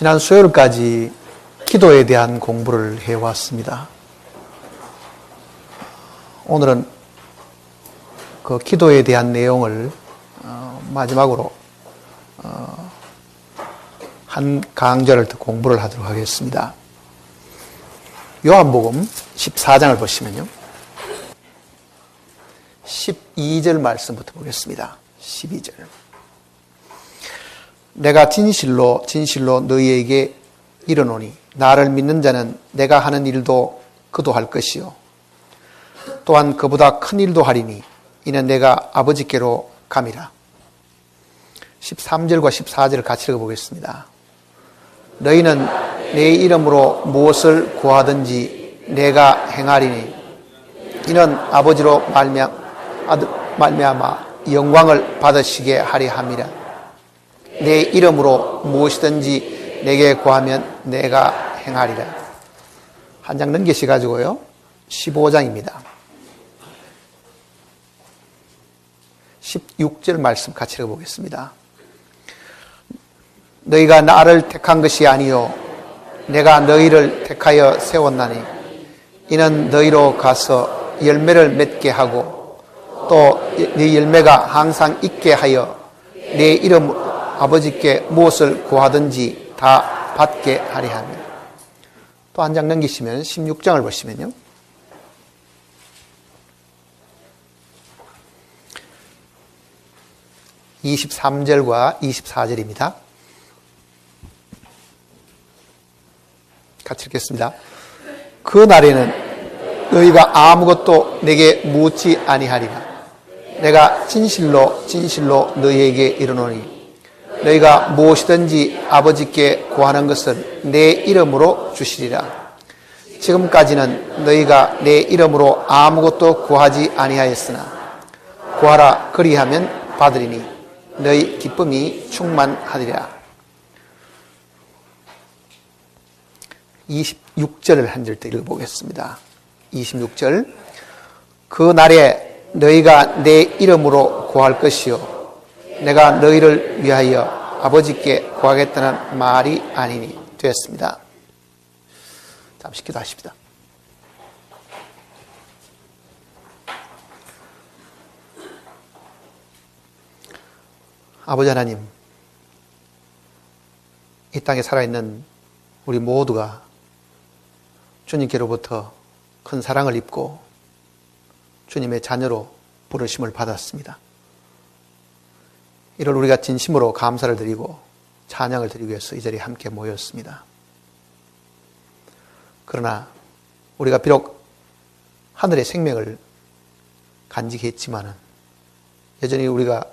지난 수요일까지 기도에 대한 공부를 해왔습니다. 오늘은 그 기도에 대한 내용을 마지막으로 한 강절을 공부를 하도록 하겠습니다. 요한복음 14장을 보시면요, 12절 말씀부터 보겠습니다. 12절. 내가 진실로 너희에게 이르노니 나를 믿는 자는 내가 하는 일도 그도 할 것이요 또한 그보다 큰 일도 하리니 이는 내가 아버지께로 감이라. 13절과 14절을 같이 읽어보겠습니다. 너희는 내 이름으로 무엇을 구하든지 내가 행하리니 이는 아버지로 말미암아 영광을 받으시게 하리 함이라. 내 이름으로 무엇이든지 내게 구하면 내가 행하리라. 한 장 넘기셔가지고요, 15장입니다. 16절 말씀 같이 읽어보겠습니다. 너희가 나를 택한 것이 아니요 내가 너희를 택하여 세웠나니 이는 너희로 가서 열매를 맺게 하고 또 네 열매가 항상 있게 하여 내 이름으로 아버지께 무엇을 구하든지 다 받게 하리 하며. 또 한 장 넘기시면 16장을 보시면요, 23절과 24절입니다. 같이 읽겠습니다. 그 날에는 너희가 아무것도 내게 묻지 아니하리라. 내가 진실로 너희에게 이르노니 너희가 무엇이든지 아버지께 구하는 것을 내 이름으로 주시리라. 지금까지는 너희가 내 이름으로 아무것도 구하지 아니하였으나 구하라 그리하면 받으리니 너희 기쁨이 충만하리라. 26절을 한 절 더 읽어보겠습니다. 26절. 그 날에 너희가 내 이름으로 구할 것이요 내가 너희를 위하여 아버지께 구하겠다는 말이 아니니 되었습니다. 잠시 기도하십시다. 아버지 하나님, 이 땅에 살아있는 우리 모두가 주님께로부터 큰 사랑을 입고 주님의 자녀로 부르심을 받았습니다. 이를 우리가 진심으로 감사를 드리고 찬양을 드리기 위해서 이 자리에 함께 모였습니다. 그러나 우리가 비록 하늘의 생명을 간직히 했지만은 여전히 우리가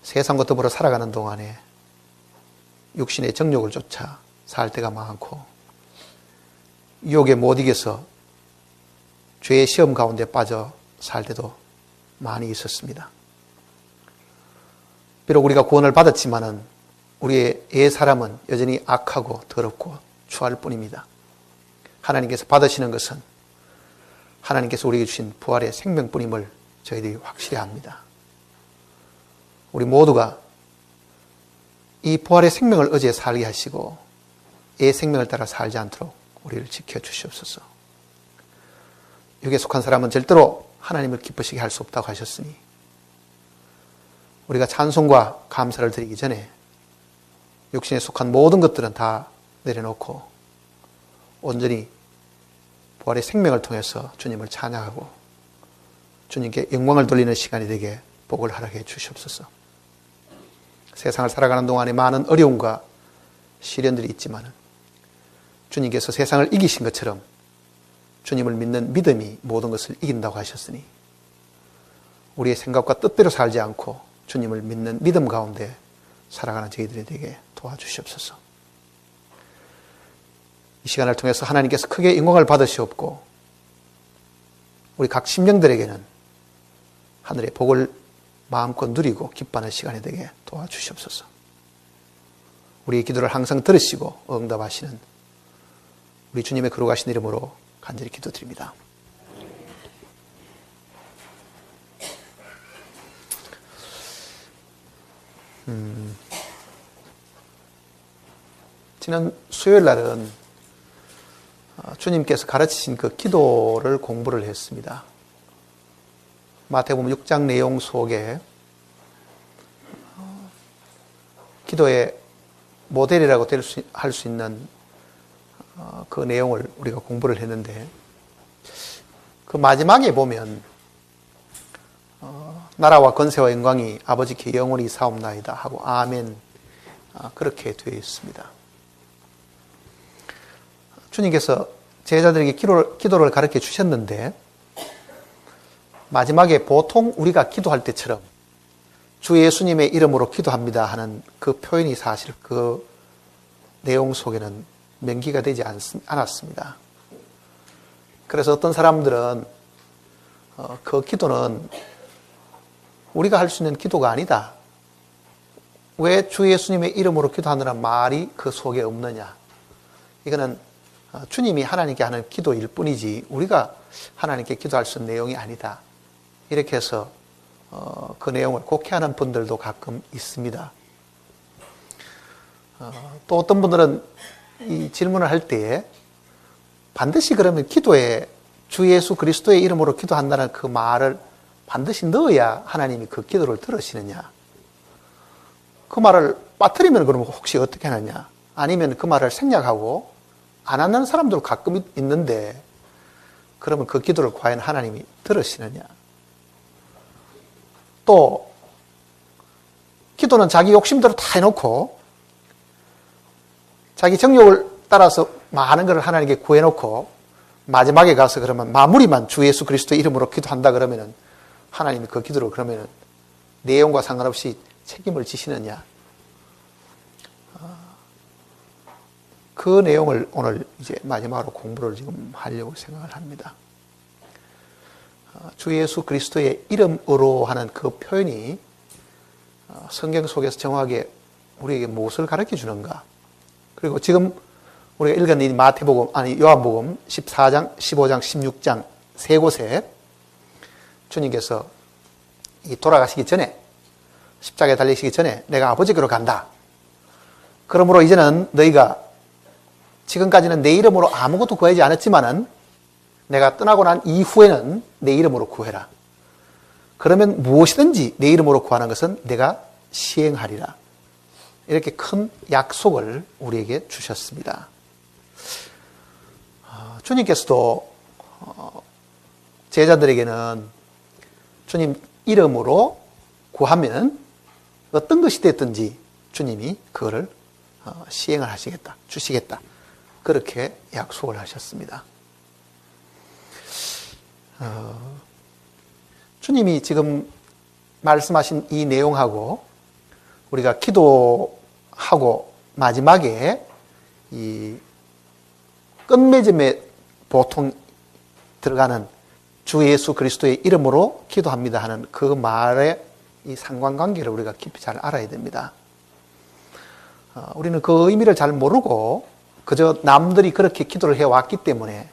세상과 더불어 살아가는 동안에 육신의 정욕을 쫓아 살 때가 많고 유혹에 못 이겨서 죄의 시험 가운데 빠져 살 때도 많이 있었습니다. 비록 우리가 구원을 받았지만은 우리의 옛사람은 여전히 악하고 더럽고 추할 뿐입니다. 하나님께서 받으시는 것은 하나님께서 우리에게 주신 부활의 생명뿐임을 저희들이 확실히 압니다. 우리 모두가 이 부활의 생명을 어제 살게 하시고 옛 생명을 따라 살지 않도록 우리를 지켜주시옵소서. 육에 속한 사람은 절대로 하나님을 기쁘시게 할 수 없다고 하셨으니 우리가 찬송과 감사를 드리기 전에 육신에 속한 모든 것들은 다 내려놓고 온전히 부활의 생명을 통해서 주님을 찬양하고 주님께 영광을 돌리는 시간이 되게 복을 허락해 주시옵소서. 세상을 살아가는 동안에 많은 어려움과 시련들이 있지만 주님께서 세상을 이기신 것처럼 주님을 믿는 믿음이 모든 것을 이긴다고 하셨으니 우리의 생각과 뜻대로 살지 않고 주님을 믿는 믿음 가운데 살아가는 저희들이 되게 도와주시옵소서. 이 시간을 통해서 하나님께서 크게 영광을 받으시옵고 우리 각 심령들에게는 하늘의 복을 마음껏 누리고 기뻐하는 시간이 되게 도와주시옵소서. 우리의 기도를 항상 들으시고 응답하시는 우리 주님의 거룩하신 이름으로 간절히 기도드립니다. 지난 수요일 날은 주님께서 가르치신 그 기도를 공부를 했습니다. 마태복음 6장 내용 속에 기도의 모델이라고 할 수 있는 그 내용을 우리가 공부를 했는데, 그 마지막에 보면 나라와 권세와 영광이 아버지께 영원히 사옵나이다 하고 아멘, 그렇게 되어 있습니다. 주님께서 제자들에게 기도를 가르쳐 주셨는데, 마지막에 보통 우리가 기도할 때처럼 주 예수님의 이름으로 기도합니다 하는 그 표현이 사실 그 내용 속에는 명기가 되지 않았습니다. 그래서 어떤 사람들은 그 기도는 우리가 할 수 있는 기도가 아니다. 왜 주 예수님의 이름으로 기도하느라 말이 그 속에 없느냐. 이거는 주님이 하나님께 하는 기도일 뿐이지 우리가 하나님께 기도할 수 있는 내용이 아니다. 이렇게 해서 그 내용을 곡해하는 분들도 가끔 있습니다. 또 어떤 분들은 이 질문을 할 때에 반드시 그러면 기도에 주 예수 그리스도의 이름으로 기도한다는 그 말을 반드시 넣어야 하나님이 그 기도를 들으시느냐. 그 말을 빠뜨리면 그러면 혹시 어떻게 하느냐. 아니면 그 말을 생략하고 안 하는 사람도 가끔 있는데, 그러면 그 기도를 과연 하나님이 들으시느냐. 또 기도는 자기 욕심대로 다 해놓고 자기 정욕을 따라서 많은 것을 하나님께 구해놓고 마지막에 가서 그러면 마무리만 주 예수 그리스도 이름으로 기도한다 그러면은 하나님이 그 기도를 그러면은 내용과 상관없이 책임을 지시느냐. 그 내용을 오늘 이제 마지막으로 공부를 지금 하려고 생각을 합니다. 주 예수 그리스도의 이름으로 하는 그 표현이 성경 속에서 정확하게 우리에게 무엇을 가르쳐 주는가. 그리고 지금 우리가 읽은 이 요한복음 14장, 15장, 16장 세 곳에 주님께서 돌아가시기 전에, 십자가에 달리시기 전에 내가 아버지께로 간다. 그러므로 이제는 너희가 지금까지는 내 이름으로 아무것도 구하지 않았지만은 내가 떠나고 난 이후에는 내 이름으로 구해라. 그러면 무엇이든지 내 이름으로 구하는 것은 내가 시행하리라. 이렇게 큰 약속을 우리에게 주셨습니다. 주님께서도 제자들에게는 주님 이름으로 구하면 어떤 것이 됐든지 주님이 그거를 시행을 하시겠다, 주시겠다. 그렇게 약속을 하셨습니다. 주님이 지금 말씀하신 이 내용하고 우리가 기도하고 마지막에 이 끝맺음에 보통 들어가는 주 예수 그리스도의 이름으로 기도합니다 하는 그 말의 이 상관관계를 우리가 깊이 잘 알아야 됩니다. 우리는 그 의미를 잘 모르고 그저 남들이 그렇게 기도를 해왔기 때문에,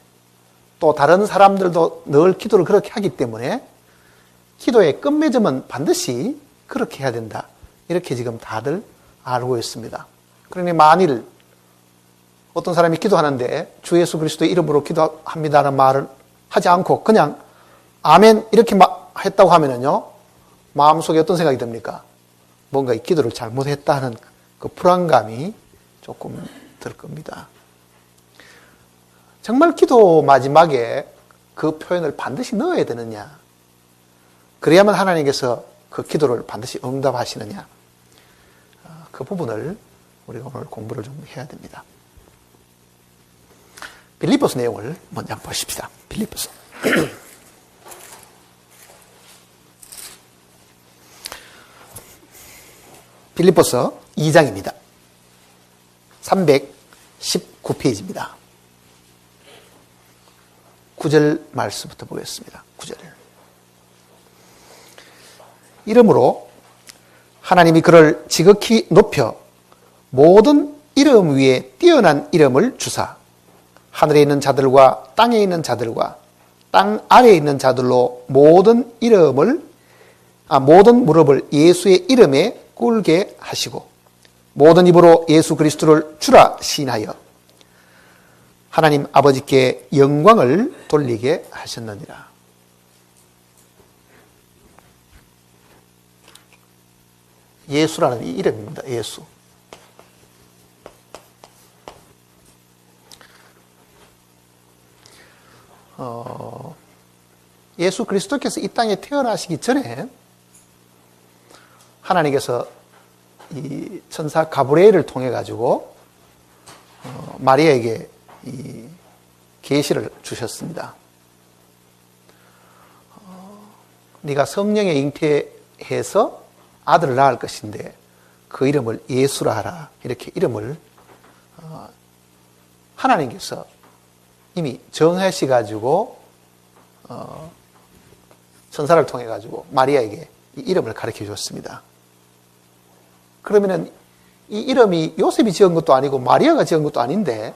또 다른 사람들도 늘 기도를 그렇게 하기 때문에 기도의 끝맺음은 반드시 그렇게 해야 된다. 이렇게 지금 다들 알고 있습니다. 그러니 만일 어떤 사람이 기도하는데 주 예수 그리스도의 이름으로 기도합니다라는 말을 하지 않고 그냥 아멘 이렇게 했다고 하면은요, 마음속에 어떤 생각이 듭니까? 뭔가 이 기도를 잘못했다는 그 불안감이 조금 들 겁니다. 정말 기도 마지막에 그 표현을 반드시 넣어야 되느냐? 그래야만 하나님께서 그 기도를 반드시 응답하시느냐? 그 부분을 우리가 오늘 공부를 좀 해야 됩니다. 빌립보서 내용을 먼저 한번 보십시다. 빌립보서. 빌립보서 2장입니다. 319페이지입니다. 9절 말씀부터 보겠습니다. 9절. 이름으로 하나님이 그를 지극히 높여 모든 이름 위에 뛰어난 이름을 주사 하늘에 있는 자들과 땅에 있는 자들과 땅 아래에 있는 자들로 모든 무릎을 예수의 이름에 꿇게 하시고 모든 입으로 예수 그리스도를 주라 시인하여 하나님 아버지께 영광을 돌리게 하셨느니라. 예수라는 이 이름입니다. 예수. 예수 그리스도께서 이 땅에 태어나시기 전에 하나님께서 이 천사 가브리엘을 통해 가지고 마리아에게 이 계시를 주셨습니다. 네가 성령에 잉태해서 아들을 낳을 것인데 그 이름을 예수라 하라. 이렇게 이름을 하나님께서 이미 정하시 가지고 천사를 통해 가지고 마리아에게 이 이름을 가르쳐 줬습니다. 그러면은 이 이름이 요셉이 지은 것도 아니고 마리아가 지은 것도 아닌데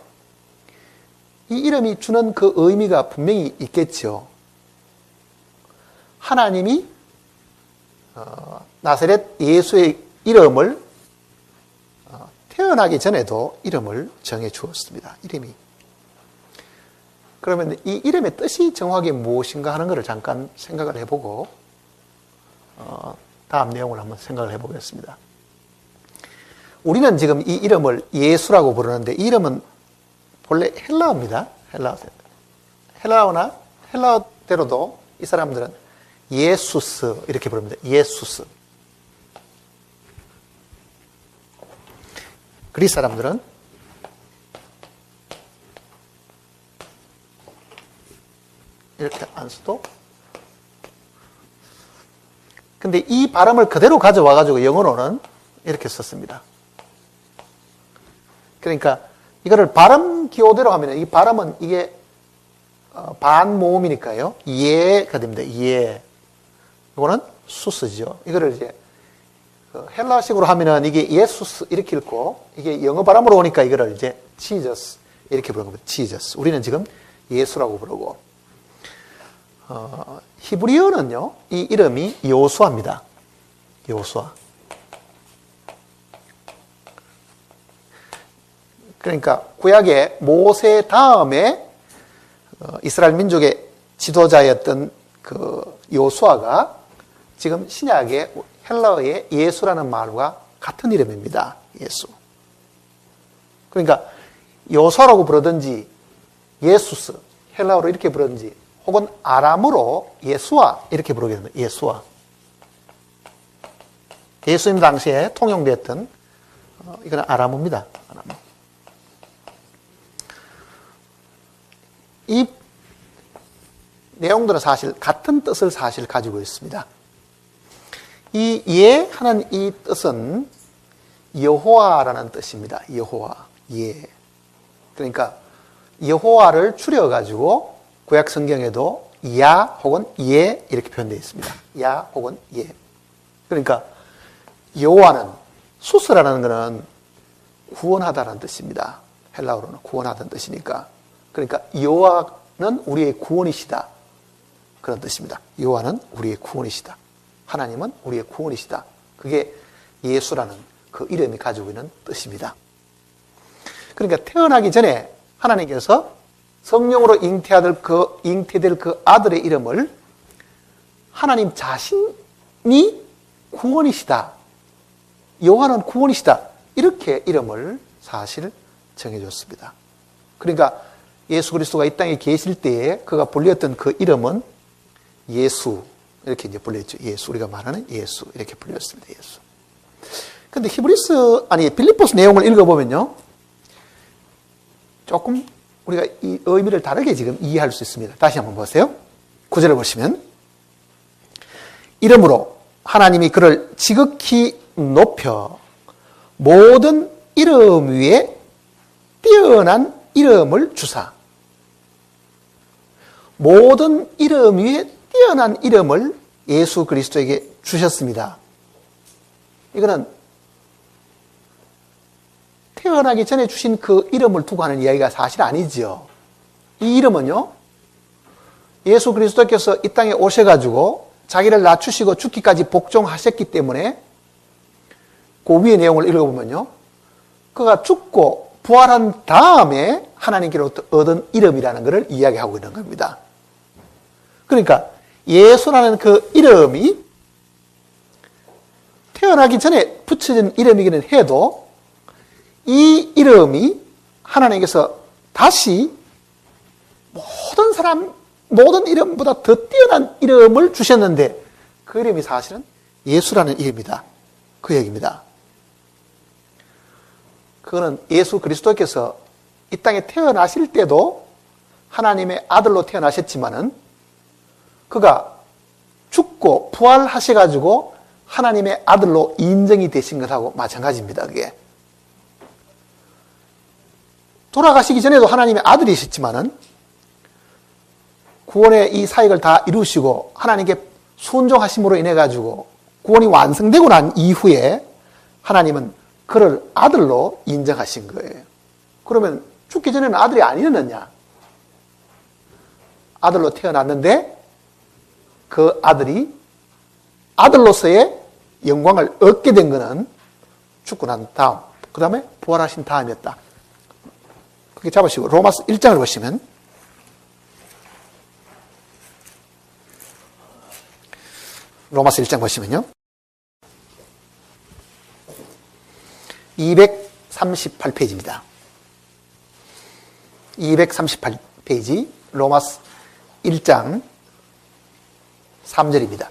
이 이름이 주는 그 의미가 분명히 있겠죠. 하나님이 나사렛 예수의 이름을 태어나기 전에도 이름을 정해 주었습니다. 이름이. 그러면 이 이름의 뜻이 정확하게 무엇인가 하는 것을 잠깐 생각을 해보고 다음 내용을 한번 생각을 해보겠습니다. 우리는 지금 이 이름을 예수라고 부르는데 이 이름은 본래 헬라어입니다. 헬라어나 헬라어대로도 이 사람들은 예수스 이렇게 부릅니다. 예수스. 그리스 사람들은 이렇게 안 써도. 근데 이 발음을 그대로 가져와 가지고 영어로는 이렇게 썼습니다. 그러니까 이거를 발음 기호대로 하면 이 발음은 이게 반모음이니까요. 예가 됩니다. 예. 이거는 수스죠. 이거를 이제 헬라식으로 하면은 이게 예수스 이렇게 읽고 이게 영어 발음으로 오니까 이거를 이제 지저스 이렇게 부르는 겁니다. 지저스. 우리는 지금 예수라고 부르고 히브리어는요. 이 이름이 요수아입니다. 요수아. 그러니까 구약의 모세 다음에 이스라엘 민족의 지도자였던 그 요수아가 지금 신약의 헬라어의 예수라는 말과 같은 이름입니다. 예수. 그러니까 요수아라고 부르든지 예수스 헬라어로 이렇게 부르든지 혹은 아람으로 예수아 이렇게 부르게 됩니다. 예수아. 예수님 당시에 통용되었던 이거는 아람어입니다. 아람어. 이 내용들은 사실 같은 뜻을 사실 가지고 있습니다. 이 예 하는 이 뜻은 여호와라는 뜻입니다. 여호와. 예. 그러니까 여호와를 줄여 가지고 구약 성경에도 야 혹은 예 이렇게 표현되어 있습니다. 야 혹은 예. 그러니까 여호와는 수스라는 것은 구원하다라는 뜻입니다. 헬라어로는 구원하다는 뜻이니까. 그러니까 여호와는 우리의 구원이시다. 그런 뜻입니다. 여호와는 우리의 구원이시다. 하나님은 우리의 구원이시다. 그게 예수라는 그 이름이 가지고 있는 뜻입니다. 그러니까 태어나기 전에 하나님께서 성령으로 잉태될 그 아들의 이름을 하나님 자신이 구원이시다. 여호와는 구원이시다. 이렇게 이름을 사실 정해줬습니다. 그러니까 예수 그리스도가 이 땅에 계실 때에 그가 불렸던 그 이름은 예수 이렇게 이제 불렸죠. 예수 우리가 말하는 예수 이렇게 불렸습니다. 예수. 근데 빌립보스 내용을 읽어보면요, 조금 우리가 이 의미를 다르게 지금 이해할 수 있습니다. 다시 한번 보세요. 9절을 보시면 이름으로 하나님이 그를 지극히 높여 모든 이름 위에 뛰어난 이름을 주사. 모든 이름 위에 뛰어난 이름을 예수 그리스도에게 주셨습니다. 이거는 태어나기 전에 주신 그 이름을 두고 하는 이야기가 사실 아니죠. 이 이름은요, 예수 그리스도께서 이 땅에 오셔가지고 자기를 낮추시고 죽기까지 복종하셨기 때문에 그 위의 내용을 읽어보면요, 그가 죽고 부활한 다음에 하나님께로부터 얻은 이름이라는 것을 이야기하고 있는 겁니다. 그러니까 예수라는 그 이름이 태어나기 전에 붙여진 이름이기는 해도 이 이름이 하나님께서 다시 모든 이름보다 더 뛰어난 이름을 주셨는데 그 이름이 사실은 예수라는 이름이다. 그 얘기입니다. 그거는 예수 그리스도께서 이 땅에 태어나실 때도 하나님의 아들로 태어나셨지만은 그가 죽고 부활하셔가지고 하나님의 아들로 인정이 되신 것하고 마찬가지입니다. 그게 돌아가시기 전에도 하나님의 아들이셨지만은 구원의 이 사역을 다 이루시고 하나님께 순종하심으로 인해 가지고 구원이 완성되고 난 이후에 하나님은 그를 아들로 인정하신 거예요. 그러면 죽기 전에는 아들이 아니었느냐? 아들로 태어났는데 그 아들이 아들로서의 영광을 얻게 된 것은 죽고 난 다음, 그 다음에 부활하신 다음이었다. 그렇게 잡으시고 로마서 1장을 보시면 로마서 1장 보시면요. 238페이지입니다. 238페이지 로마서 1장 3절입니다.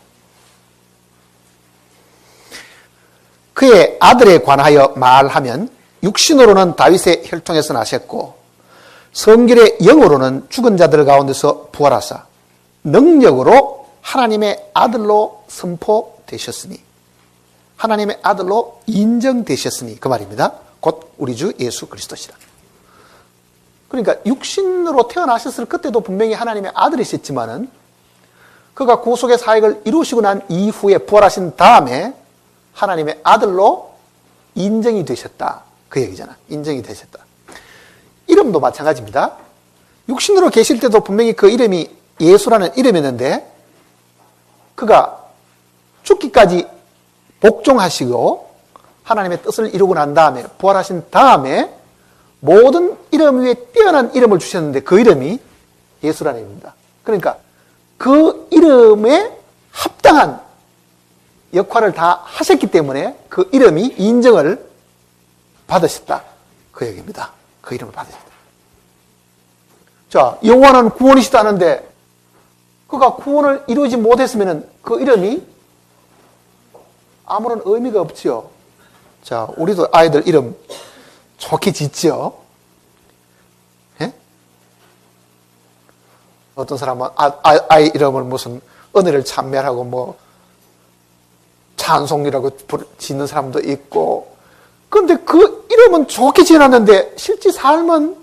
그의 아들에 관하여 말하면 육신으로는 다윗의 혈통에서 나셨고 성결의 영으로는 죽은 자들 가운데서 부활하사 능력으로 하나님의 아들로 선포되셨으니 하나님의 아들로 인정되셨으니 그 말입니다. 곧 우리 주 예수 그리스도시라. 그러니까 육신으로 태어나셨을 그때도 분명히 하나님의 아들이셨지만은 그가 구속의 사역을 이루시고 난 이후에 부활하신 다음에 하나님의 아들로 인정이 되셨다. 그 얘기잖아. 인정이 되셨다. 이름도 마찬가지입니다. 육신으로 계실 때도 분명히 그 이름이 예수라는 이름이었는데 그가 죽기까지 복종하시고 하나님의 뜻을 이루고 난 다음에 부활하신 다음에 모든 이름 위에 뛰어난 이름을 주셨는데 그 이름이 예수라는 이름입니다. 그러니까 그 이름에 합당한 역할을 다 하셨기 때문에 그 이름이 인정을 받으셨다. 그 얘기입니다. 그 이름을 받으셨다. 자, 여호와는 구원이시다는데 그가 구원을 이루지 못했으면 그 이름이 아무런 의미가 없지요. 자, 우리도 아이들 이름 좋게 짓지요. 예? 어떤 사람은 아이 이름을 무슨 은혜를 찬멸하고 뭐 찬송이라고 짓는 사람도 있고, 그런데 그 이름은 좋게 지어놨는데 실제 삶은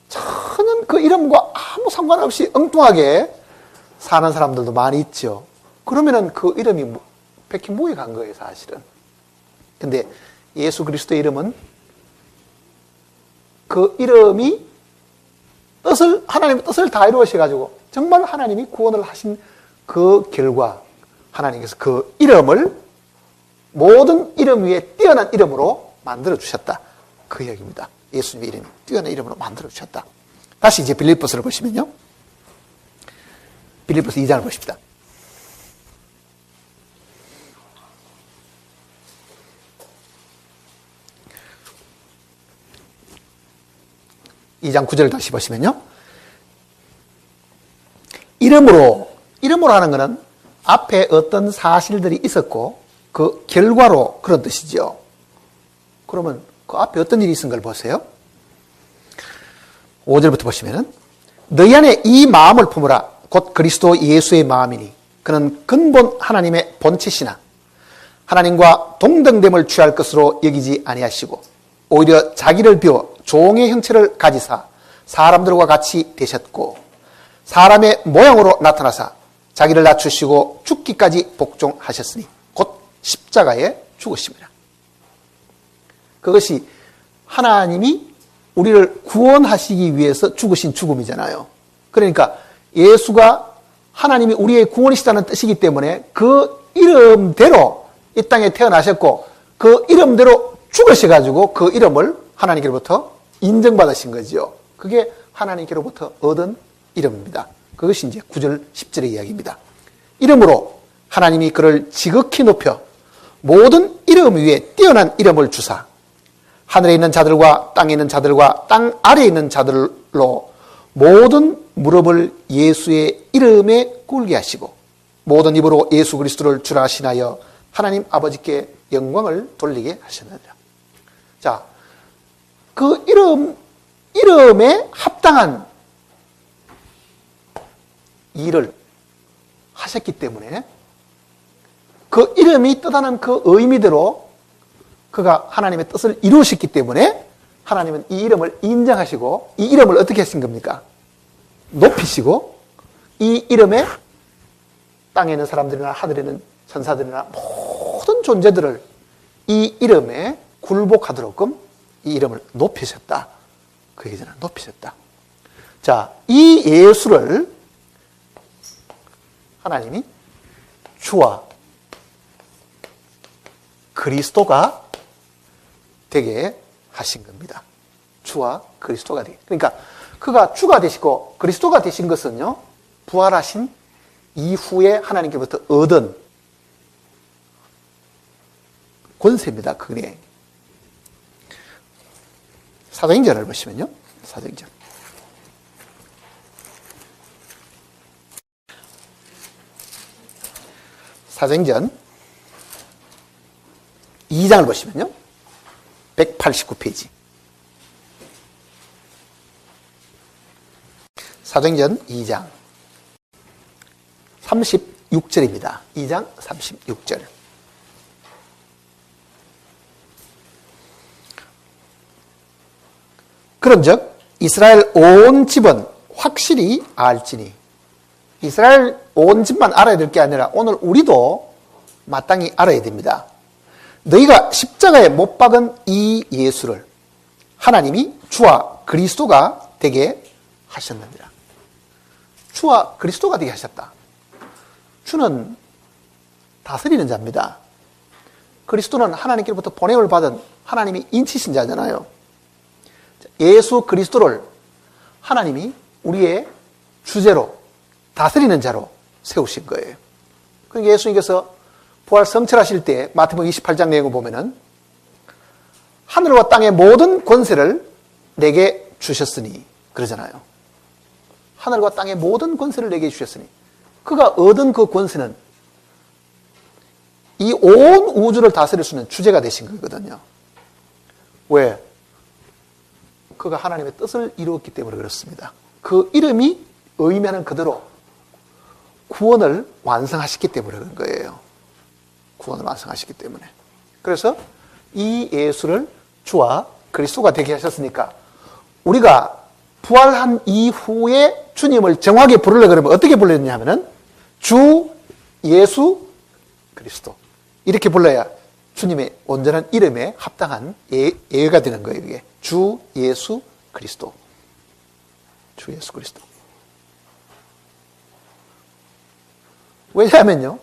전혀 그 이름과 아무 상관없이 엉뚱하게 사는 사람들도 많이 있죠. 그러면은 그 이름이 백희무에 간 거예요, 사실은. 근데 예수 그리스도의 이름은 그 이름이 하나님의 뜻을 다 이루어셔가지고 정말 하나님이 구원을 하신 그 결과 하나님께서 그 이름을 모든 이름 위에 뛰어난 이름으로 만들어 주셨다. 그 얘기입니다. 예수님의 이름이 뛰어난 이름으로 만들어 주셨다. 다시 이제 빌립보서를 보시면요. 빌립보서 2장을 보십니다. 2장 9절을 다시 보시면요. 이름으로 하는 것은 앞에 어떤 사실들이 있었고 그 결과로 그런 뜻이죠. 그러면 그 앞에 어떤 일이 있은 걸 보세요. 5절부터 보시면은 너희 안에 이 마음을 품으라. 곧 그리스도 예수의 마음이니 그는 근본 하나님의 본체시나 하나님과 동등됨을 취할 것으로 여기지 아니하시고 오히려 자기를 비워 종의 형체를 가지사 사람들과 같이 되셨고 사람의 모양으로 나타나사 자기를 낮추시고 죽기까지 복종하셨으니 곧 십자가에 죽으심이라. 그것이 하나님이 우리를 구원하시기 위해서 죽으신 죽음이잖아요. 그러니까 예수가 하나님이 우리의 구원이시다는 뜻이기 때문에 그 이름대로 이 땅에 태어나셨고 그 이름대로 죽으셔가지고 그 이름을 하나님께로부터 인정받으신 거죠. 그게 하나님께로부터 얻은 이름입니다. 그것이 이제 9절, 10절의 이야기입니다. 이름으로 하나님이 그를 지극히 높여 모든 이름 위에 뛰어난 이름을 주사 하늘에 있는 자들과 땅에 있는 자들과 땅 아래에 있는 자들로 모든 무릎을 예수의 이름에 꿇게 하시고 모든 입으로 예수 그리스도를 주라 하시나여 하나님 아버지께 영광을 돌리게 하셨느니라. 자, 그 이름에 합당한 일을 하셨기 때문에 그 이름이 뜻하는 그 의미대로 그가 하나님의 뜻을 이루셨기 때문에 하나님은 이 이름을 인정하시고 이 이름을 어떻게 하신 겁니까? 높이시고 이 이름에 땅에 있는 사람들이나 하늘에 있는 천사들이나 모든 존재들을 이 이름에 굴복하도록끔 이 이름을 높이셨다. 그 얘기잖아요. 높이셨다. 자, 이 예수를 하나님이 주와 그리스도가 되게 하신 겁니다. 주와 그리스도가 되게. 그러니까 그가 주가 되시고 그리스도가 되신 것은요, 부활하신 이후에 하나님께로부터 얻은 권세입니다. 그게. 사도행전을 보시면요. 사도행전. 사도행전 2장을 보시면요. 189페이지. 사도행전 2장 36절입니다. 2장 36절. 그런즉 이스라엘 온 집은 확실히 알지니. 이스라엘 온 집만 알아야 될 게 아니라 오늘 우리도 마땅히 알아야 됩니다. 너희가 십자가에 못 박은 이 예수를 하나님이 주와 그리스도가 되게 하셨느니라. 주와 그리스도가 되게 하셨다. 주는 다스리는 자입니다. 그리스도는 하나님께로부터 보냄을 받은 하나님이 인치신 자잖아요. 예수 그리스도를 하나님이 우리의 주제로 다스리는 자로 세우신 거예요. 그러니까 예수님께서 부활 성철하실 때 마태복음 28장 내용을 보면은 하늘과 땅의 모든 권세를 내게 주셨으니 그러잖아요. 하늘과 땅의 모든 권세를 내게 주셨으니 그가 얻은 그 권세는 이 온 우주를 다스릴 수 있는 주제가 되신 거거든요. 왜? 그가 하나님의 뜻을 이루었기 때문에 그렇습니다. 그 이름이 의미하는 그대로 구원을 완성하셨기 때문에 그런 거예요. 구원을 완성하셨기 때문에. 그래서 이 예수를 주와 그리스도가 되게 하셨으니까 우리가 부활한 이후에 주님을 정확하게 부르려고 그러면 어떻게 불렀냐 하면은 주 예수 그리스도 이렇게 불러야 주님의 온전한 이름에 합당한 예가 되는 거예요. 이게 주 예수 그리스도. 주 예수 그리스도. 왜냐하면요,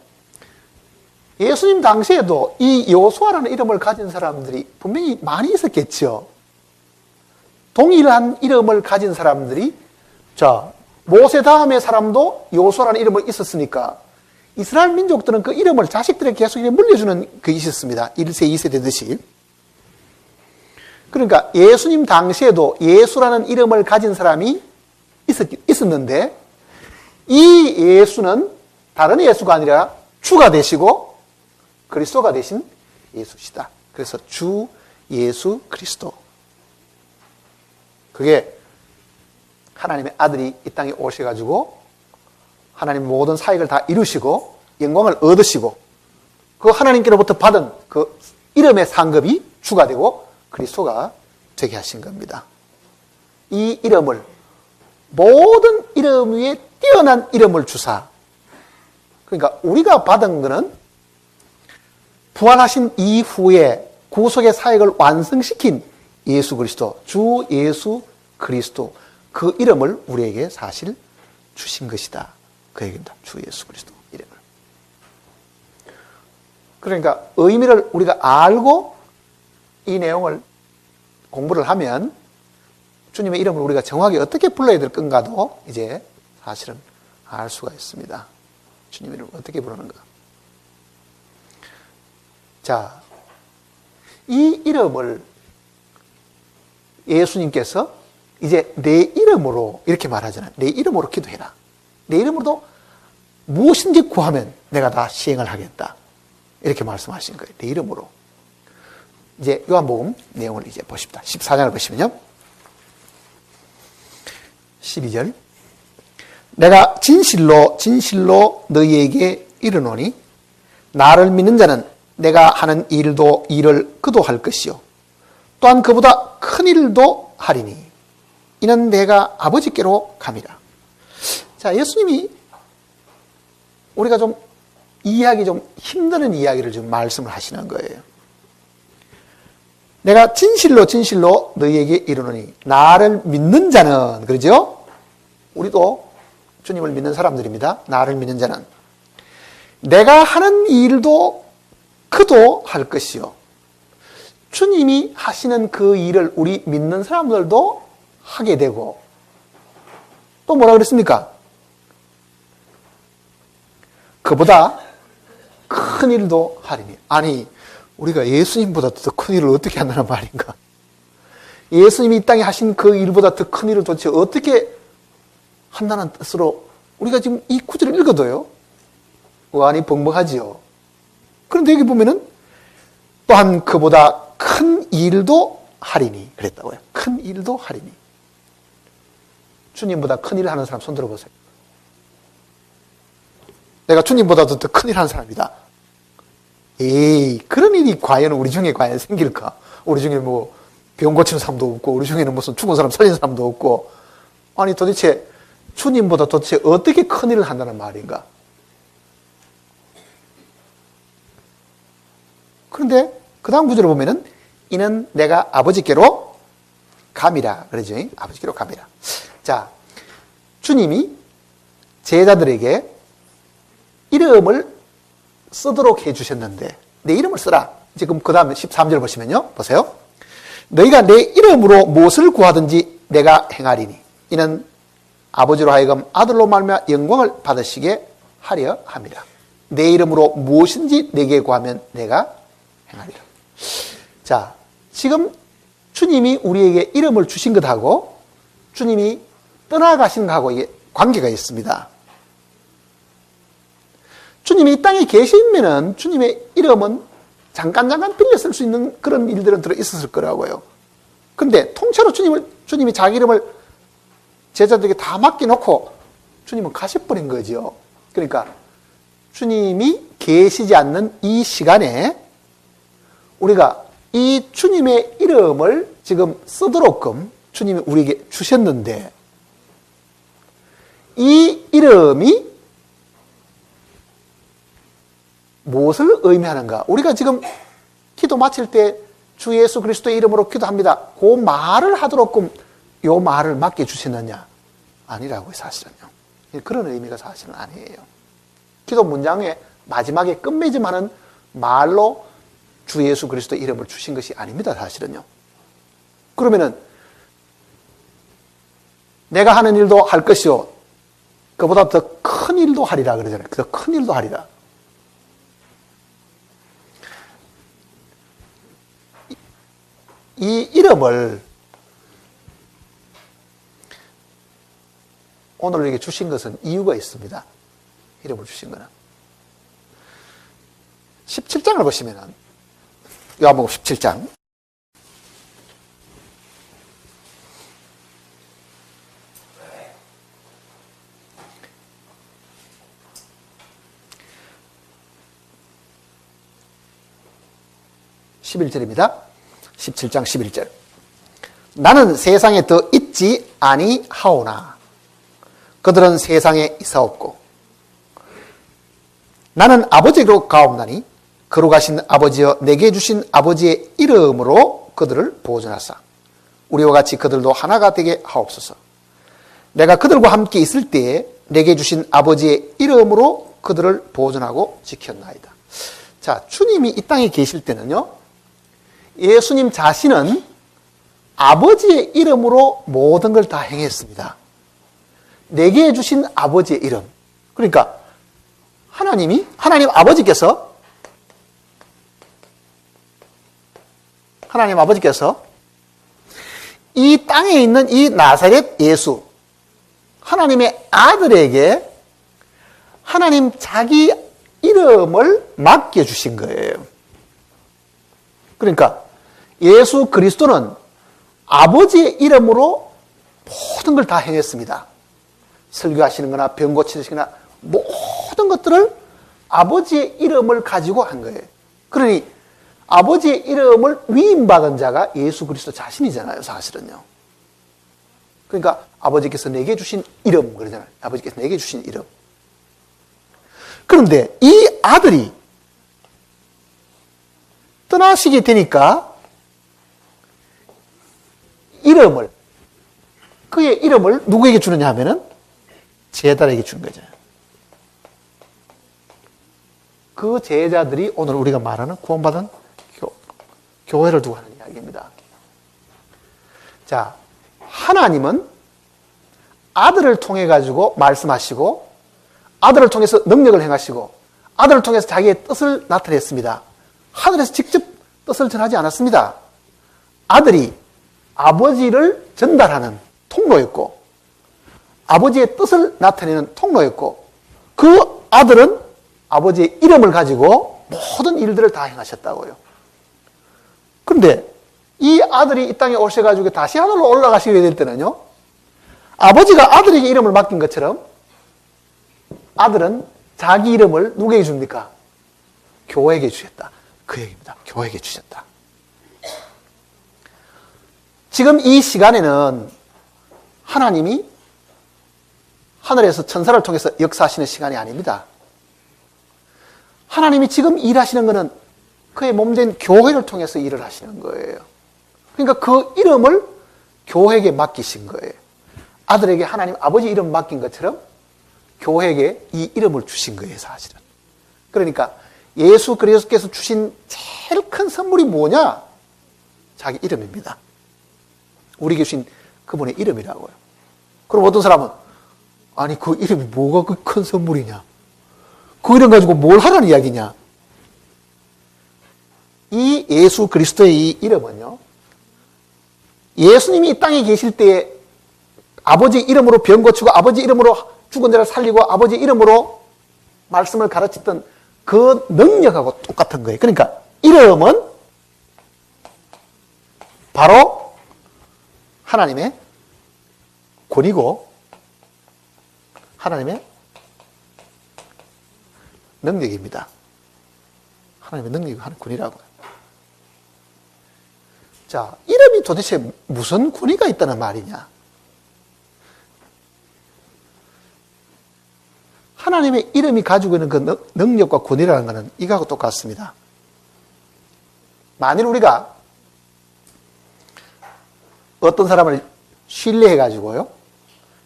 예수님 당시에도 이 여호수아라는 이름을 가진 사람들이 분명히 많이 있었겠죠. 동일한 이름을 가진 사람들이, 자, 모세 다음의 사람도 여호수아라는 이름을 있었으니까 이스라엘 민족들은 그 이름을 자식들에게 계속 물려주는 그 있었습니다. 1세, 2세 되듯이. 그러니까 예수님 당시에도 예수라는 이름을 가진 사람이 있었는데 이 예수는 다른 예수가 아니라 주가 되시고 그리스도가 되신 예수시다. 그래서 주 예수 그리스도. 그게 하나님의 아들이 이 땅에 오셔가지고 하나님 모든 사역을 다 이루시고 영광을 얻으시고 그 하나님께로부터 받은 그 이름의 상급이 주가 되고 그리스도가 되게 하신 겁니다. 이 이름을 모든 이름 위에 뛰어난 이름을 주사. 그러니까 우리가 받은 것은 부활하신 이후에 구속의 사역을 완성시킨 예수 그리스도, 주 예수 그리스도, 그 이름을 우리에게 사실 주신 것이다. 그 얘기입니다. 주 예수 그리스도 이름을. 그러니까 의미를 우리가 알고 이 내용을 공부를 하면 주님의 이름을 우리가 정확히 어떻게 불러야 될 건가도 이제 사실은 알 수가 있습니다. 주님의 이름을 어떻게 부르는가. 자, 이 이름을 예수님께서 이제 내 이름으로 이렇게 말하잖아요. 내 이름으로 기도해라. 내 이름으로도 무엇인지 구하면 내가 다 시행을 하겠다. 이렇게 말씀하신 거예요. 내 이름으로. 이제 요한복음 내용을 이제 보십시다. 14장을 보시면요. 12절. 내가 진실로 진실로 너희에게 이르노니 나를 믿는 자는 내가 하는 일을 그도 할 것이요 또한 그보다 큰 일도 하리니 이는 내가 아버지께로 감이라. 자, 예수님이 우리가 좀 이해하기 좀 힘든 이야기를 좀 말씀을 하시는 거예요. 내가 진실로 진실로 너희에게 이르노니 나를 믿는 자는, 그러죠? 우리도 주님을 믿는 사람들입니다. 나를 믿는 자는 내가 하는 일도 그도 할 것이요 주님이 하시는 그 일을 우리 믿는 사람들도 하게 되고 또 뭐라 그랬습니까? 그보다 큰 일도 하리니. 아니, 우리가 예수님보다 더 큰 일을 어떻게 한다는 말인가? 예수님이 이 땅에 하신 그 일보다 더 큰 일을 도대체 어떻게 한다는 뜻으로 우리가 지금 이 구절을 읽어도요, 의안이 벙벙하지요. 그런데 여기 보면은 또한 그보다 큰 일도 하리니 그랬다고요. 큰 일도 하리니. 주님보다 큰 일을 하는 사람 손 들어보세요. 내가 주님보다도 더 큰 일 하는 사람이다. 에이, 그런 일이 과연 우리 중에 과연 생길까? 우리 중에 뭐 병 고치는 사람도 없고 우리 중에는 무슨 죽은 사람 살리는 사람도 없고, 아니 도대체 주님보다 도대체 어떻게 큰 일을 한다는 말인가? 그런데 그 다음 구절을 보면은 이는 내가 아버지께로 감이라 그러죠. 아버지께로 감이라. 자, 주님이 제자들에게 이름을 쓰도록 해주셨는데 내 이름을 쓰라. 지금 그 다음에 13절 보시면요. 보세요. 너희가 내 이름으로 무엇을 구하든지 내가 행하리니 이는 아버지로 하여금 아들로 말미암아 영광을 받으시게 하려 함이라. 내 이름으로 무엇인지 내게 구하면 내가 행하리라. 자, 지금 주님이 우리에게 이름을 주신 것하고 주님이 떠나가신 것하고 이게 관계가 있습니다. 주님이 이 땅에 계시면은 주님의 이름은 잠깐 빌려 쓸 수 있는 그런 일들은 들어 있었을 거라고요. 그런데 통째로 주님이 자기 이름을 제자들에게 다 맡겨놓고 주님은 가셔버린 거죠. 그러니까 주님이 계시지 않는 이 시간에 우리가 이 주님의 이름을 지금 쓰도록끔 주님이 우리에게 주셨는데 이 이름이 무엇을 의미하는가? 우리가 지금 기도 마칠 때 주 예수 그리스도의 이름으로 기도합니다. 그 말을 하도록끔 요 말을 맡겨주셨느냐? 아니라고요, 사실은요. 그런 의미가 사실은 아니에요. 기도 문장의 마지막에 끝맺음하는 말로 주 예수 그리스도의 이름을 주신 것이 아닙니다, 사실은요. 그러면은 내가 하는 일도 할 것이요 그보다 더 큰 일도 하리라 그러잖아요. 더 큰 일도 하리라. 이 이름을 오늘 우리에게 주신 것은 이유가 있습니다. 이름을 주신 거는 17장을 보시면은 요한복음 17장 11절입니다. 17장 11절. 나는 세상에 더 있지 아니하오나 그들은 세상에 있사옵고 나는 아버지로 가옵나니 그로 가신 아버지여 내게 주신 아버지의 이름으로 그들을 보존하사 우리와 같이 그들도 하나가 되게 하옵소서. 내가 그들과 함께 있을 때에 내게 주신 아버지의 이름으로 그들을 보존하고 지켰나이다. 자, 주님이 이 땅에 계실 때는요, 예수님 자신은 아버지의 이름으로 모든 걸 다 행했습니다. 내게 주신 아버지의 이름. 그러니까 하나님 아버지께서 이 땅에 있는 이 나사렛 예수, 하나님의 아들에게 하나님 자기 이름을 맡겨주신 거예요. 그러니까 예수 그리스도는 아버지의 이름으로 모든 걸 다 행했습니다. 설교하시는 거나 병 고치시거나 모든 것들을 아버지의 이름을 가지고 한 거예요. 그러니 아버지의 이름을 위임받은 자가 예수 그리스도 자신이잖아요, 사실은요. 그러니까 아버지께서 내게 주신 이름, 그러잖아요. 아버지께서 내게 주신 이름. 그런데 이 아들이 떠나시게 되니까 그의 이름을 누구에게 주느냐 하면은 제자들에게 주는 거죠. 그 제자들이 오늘 우리가 말하는 구원받은 교회를 두고 하는 이야기입니다. 자, 하나님은 아들을 통해 가지고 말씀하시고 아들을 통해서 능력을 행하시고 아들을 통해서 자기의 뜻을 나타냈습니다. 하늘에서 직접 뜻을 전하지 않았습니다. 아들이 아버지를 전달하는 통로였고 아버지의 뜻을 나타내는 통로였고 그 아들은 아버지의 이름을 가지고 모든 일들을 다 행하셨다고요. 그런데 이 아들이 이 땅에 오셔가지고 다시 하늘로 올라가시게 될 때는요, 아버지가 아들에게 이름을 맡긴 것처럼 아들은 자기 이름을 누구에게 줍니까? 교회에게 주셨다. 그 얘기입니다. 교회에게 주셨다. 지금 이 시간에는 하나님이 하늘에서 천사를 통해서 역사하시는 시간이 아닙니다. 하나님이 지금 일하시는 것은 그의 몸된 교회를 통해서 일을 하시는 거예요. 그러니까 그 이름을 교회에게 맡기신 거예요. 아들에게 하나님 아버지 이름 맡긴 것처럼 교회에게 이 이름을 주신 거예요, 사실은. 그러니까 예수 그리스도께서 주신 제일 큰 선물이 뭐냐? 자기 이름입니다. 우리에게 주신 그분의 이름이라고요. 그럼 어떤 사람은 아니 그 이름이 뭐가 그 큰 선물이냐? 그 이름 가지고 뭘 하라는 이야기냐? 이 예수 그리스도의 이 이름은요, 예수님이 이 땅에 계실 때에 아버지 이름으로 병 고치고 아버지 이름으로 죽은 자를 살리고 아버지 이름으로 말씀을 가르쳤던 그 능력하고 똑같은 거예요. 그러니까 이름은 바로 하나님의 권위고 하나님의 능력입니다. 하나님의 능력이 하는 권위라고요. 자, 이름이 도대체 무슨 권위가 있다는 말이냐? 하나님의 이름이 가지고 있는 그 능력과 권위라는 것은 이거하고 똑같습니다. 만일 우리가 어떤 사람을 신뢰해가지고요,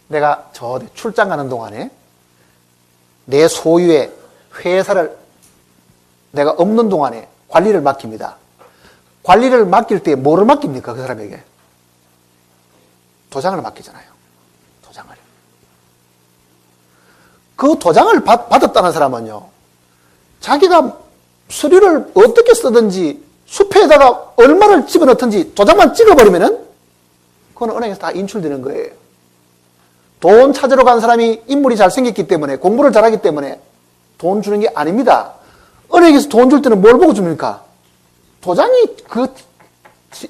내가 저 어디 출장 가는 동안에 내 소유의 회사를 내가 없는 동안에 관리를 맡깁니다. 관리를 맡길 때 뭐를 맡깁니까? 그 사람에게 도장을 맡기잖아요. 도장을. 그 도장을 받았다는 사람은요, 자기가 서류를 어떻게 쓰든지 수표에다가 얼마를 집어넣든지 도장만 찍어버리면은 그건 은행에서 다 인출되는 거예요. 돈 찾으러 간 사람이 인물이 잘생겼기 때문에, 공부를 잘하기 때문에 돈 주는 게 아닙니다. 은행에서 돈 줄 때는 뭘 보고 줍니까? 도장이 그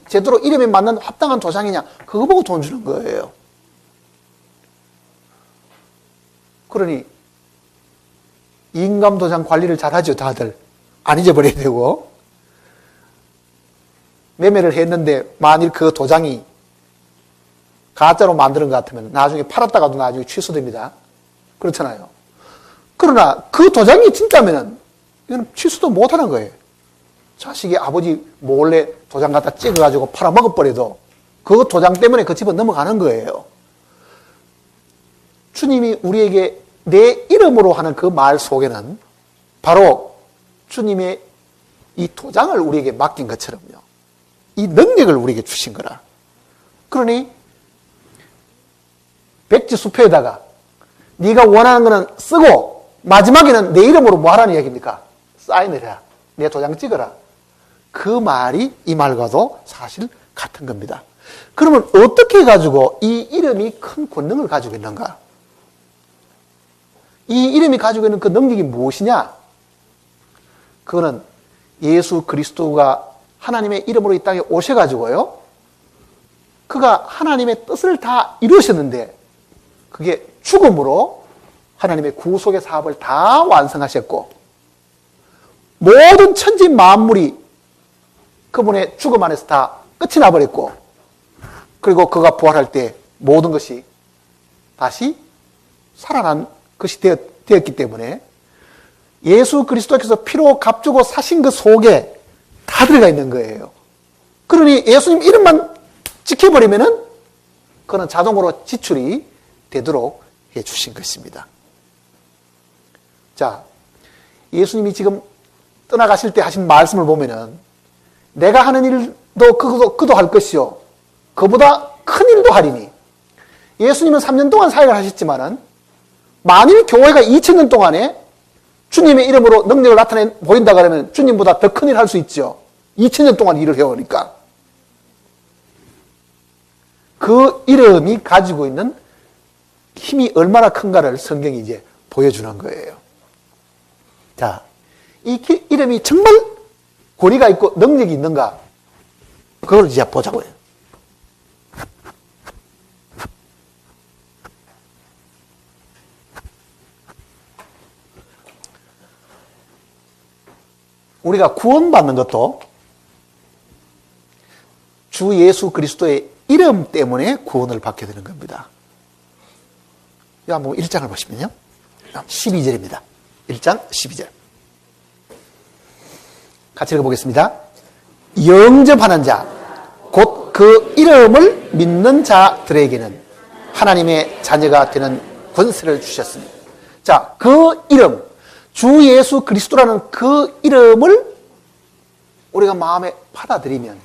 제대로 이름에 맞는 합당한 도장이냐, 그거 보고 돈 주는 거예요. 그러니 인감 도장 관리를 잘하죠, 다들. 안 잊어버려야 되고. 매매를 했는데 만일 그 도장이 가짜로 만드는 것 같으면 나중에 팔았다가도 나중에 취소됩니다. 그렇잖아요. 그러나 그 도장이 진짜면은 이건 취소도 못하는 거예요. 자식이 아버지 몰래 도장 갖다 찍어가지고 팔아먹어버려도 그 도장 때문에 그 집은 넘어가는 거예요. 주님이 우리에게 내 이름으로 하는 그 말 속에는 바로 주님의 이 도장을 우리에게 맡긴 것처럼요, 이 능력을 우리에게 주신 거라. 그러니 백지수표에다가 네가 원하는 거는 쓰고 마지막에는 내 이름으로 뭐 하라는 이야기입니까? 사인을 해라. 내 도장 찍어라. 그 말이 이 말과도 사실 같은 겁니다. 그러면 어떻게 가지고 이 이름이 큰 권능을 가지고 있는가? 이 이름이 가지고 있는 그 능력이 무엇이냐? 그거는 예수 그리스도가 하나님의 이름으로 이 땅에 오셔가지고요. 그가 하나님의 뜻을 다 이루셨는데 그게 죽음으로 하나님의 구속의 사업을 다 완성하셨고 모든 천지 만물이 그분의 죽음 안에서 다 끝이 나버렸고 그리고 그가 부활할 때 모든 것이 다시 살아난 것이 되었기 때문에 예수 그리스도께서 피로 값주고 사신 그 속에 다 들어가 있는 거예요. 그러니 예수님 이름만 지켜버리면은 그는 자동으로 지출이 되도록 해주신 것입니다. 자, 예수님이 지금 떠나가실 때 하신 말씀을 보면은 내가 하는 일도 그도 할 것이요 그보다 큰 일도 하리니 예수님은 3년 동안 사역을 하셨지만은 만일 교회가 2000년 동안에 주님의 이름으로 능력을 나타내 보인다 그러면 주님보다 더 큰 일 할 수 있죠. 2000년 동안 일을 해오니까. 그 이름이 가지고 있는 힘이 얼마나 큰가를 성경이 이제 보여주는 거예요. 자, 이 이름이 정말 권위가 있고 능력이 있는가? 그걸 이제 보자고요. 우리가 구원받는 것도 주 예수 그리스도의 이름 때문에 구원을 받게 되는 겁니다. 한번 1장을 보시면요. 12절입니다. 1장 12절. 같이 읽어보겠습니다. 영접하는 자, 곧 그 이름을 믿는 자들에게는 하나님의 자녀가 되는 권세를 주셨습니다. 자, 그 이름, 주 예수 그리스도라는 그 이름을 우리가 마음에 받아들이면,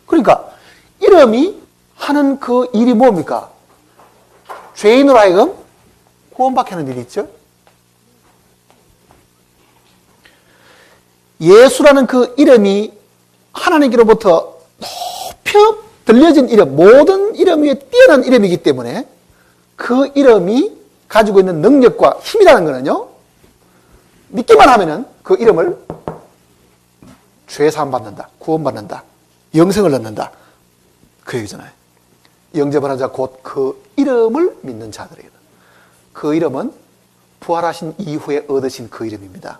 그러니까 이름이 하는 그 일이 뭡니까? 죄인으로 하여금 구원받게 하는 일이 있죠. 예수라는 그 이름이 하나님께로부터 높여 들려진 이름, 모든 이름 위에 뛰어난 이름이기 때문에 그 이름이 가지고 있는 능력과 힘이라는 거는요, 믿기만 하면은 그 이름을 죄 사함 받는다, 구원받는다, 영생을 얻는다. 그 얘기잖아요. 영접하는 자 곧 그 이름을 믿는 자들에게는. 그 이름은 부활하신 이후에 얻으신 그 이름입니다.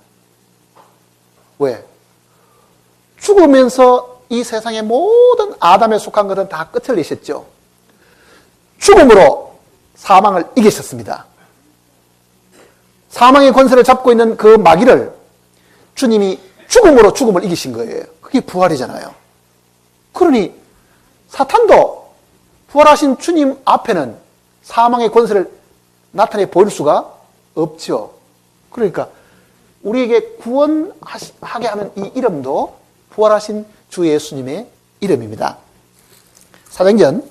왜? 죽으면서 이 세상의 모든 아담에 속한 것은 다 끝을 내셨죠. 죽음으로 사망을 이기셨습니다. 사망의 권세를 잡고 있는 그 마귀를 주님이 죽음으로 죽음을 이기신 거예요. 그게 부활이잖아요. 그러니 사탄도 부활하신 주님 앞에는 사망의 권세를 나타내 보일 수가 없죠. 그러니까 우리에게 구원하게 하는 이 이름도 부활하신 주 예수님의 이름입니다. 사도행전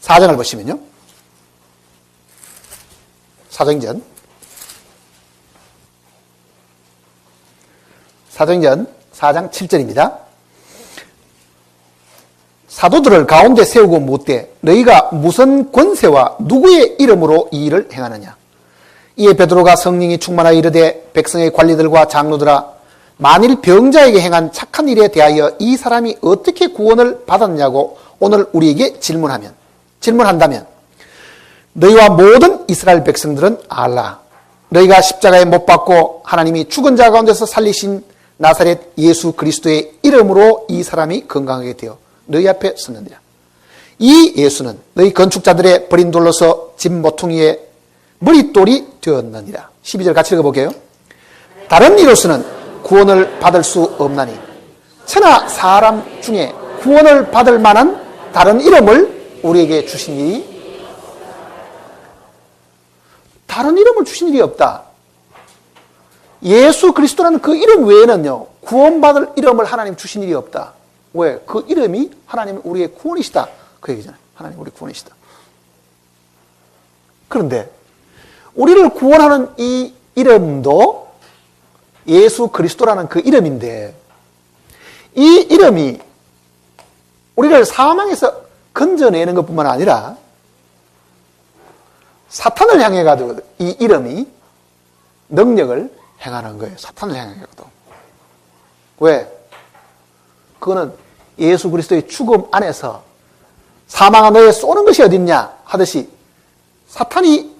4장을 보시면요. 사도행전 4장 7절입니다. 사도들을 가운데 세우고 묻되 너희가 무슨 권세와 누구의 이름으로 이 일을 행하느냐? 이에 베드로가 성령이 충만하여 이르되 백성의 관리들과 장로들아 만일 병자에게 행한 착한 일에 대하여 이 사람이 어떻게 구원을 받았냐고 오늘 우리에게 질문한다면 너희와 모든 이스라엘 백성들은 알라. 너희가 십자가에 못 박고 하나님이 죽은 자 가운데서 살리신 나사렛 예수 그리스도의 이름으로 이 사람이 건강하게 되어 너희 앞에 섰느니라. 이 예수는 너희 건축자들의 버린 돌로서 집 모퉁이에 머릿돌이 되었느니라. 12절 같이 읽어볼게요. 다른 이로서는 구원을 받을 수 없나니 천하 사람 중에 구원을 받을 만한 다른 이름을 우리에게 주신 일이 다른 이름을 주신 일이 없다. 예수 그리스도라는 그 이름 외에는요 구원받을 이름을 하나님 주신 일이 없다. 왜? 그 이름이 하나님 우리의 구원이시다. 그 얘기잖아요. 하나님 우리 구원이시다. 그런데 우리를 구원하는 이 이름도 예수 그리스도라는 그 이름인데, 이 이름이 우리를 사망에서 건져내는 것뿐만 아니라 사탄을 향해 가지고 이 이름이 능력을 행하는 거예요. 사탄을 향해 가지고. 왜? 그거는 예수 그리스도의 죽음 안에서 사망아 너에 쏘는 것이 어딨냐 하듯이 사탄이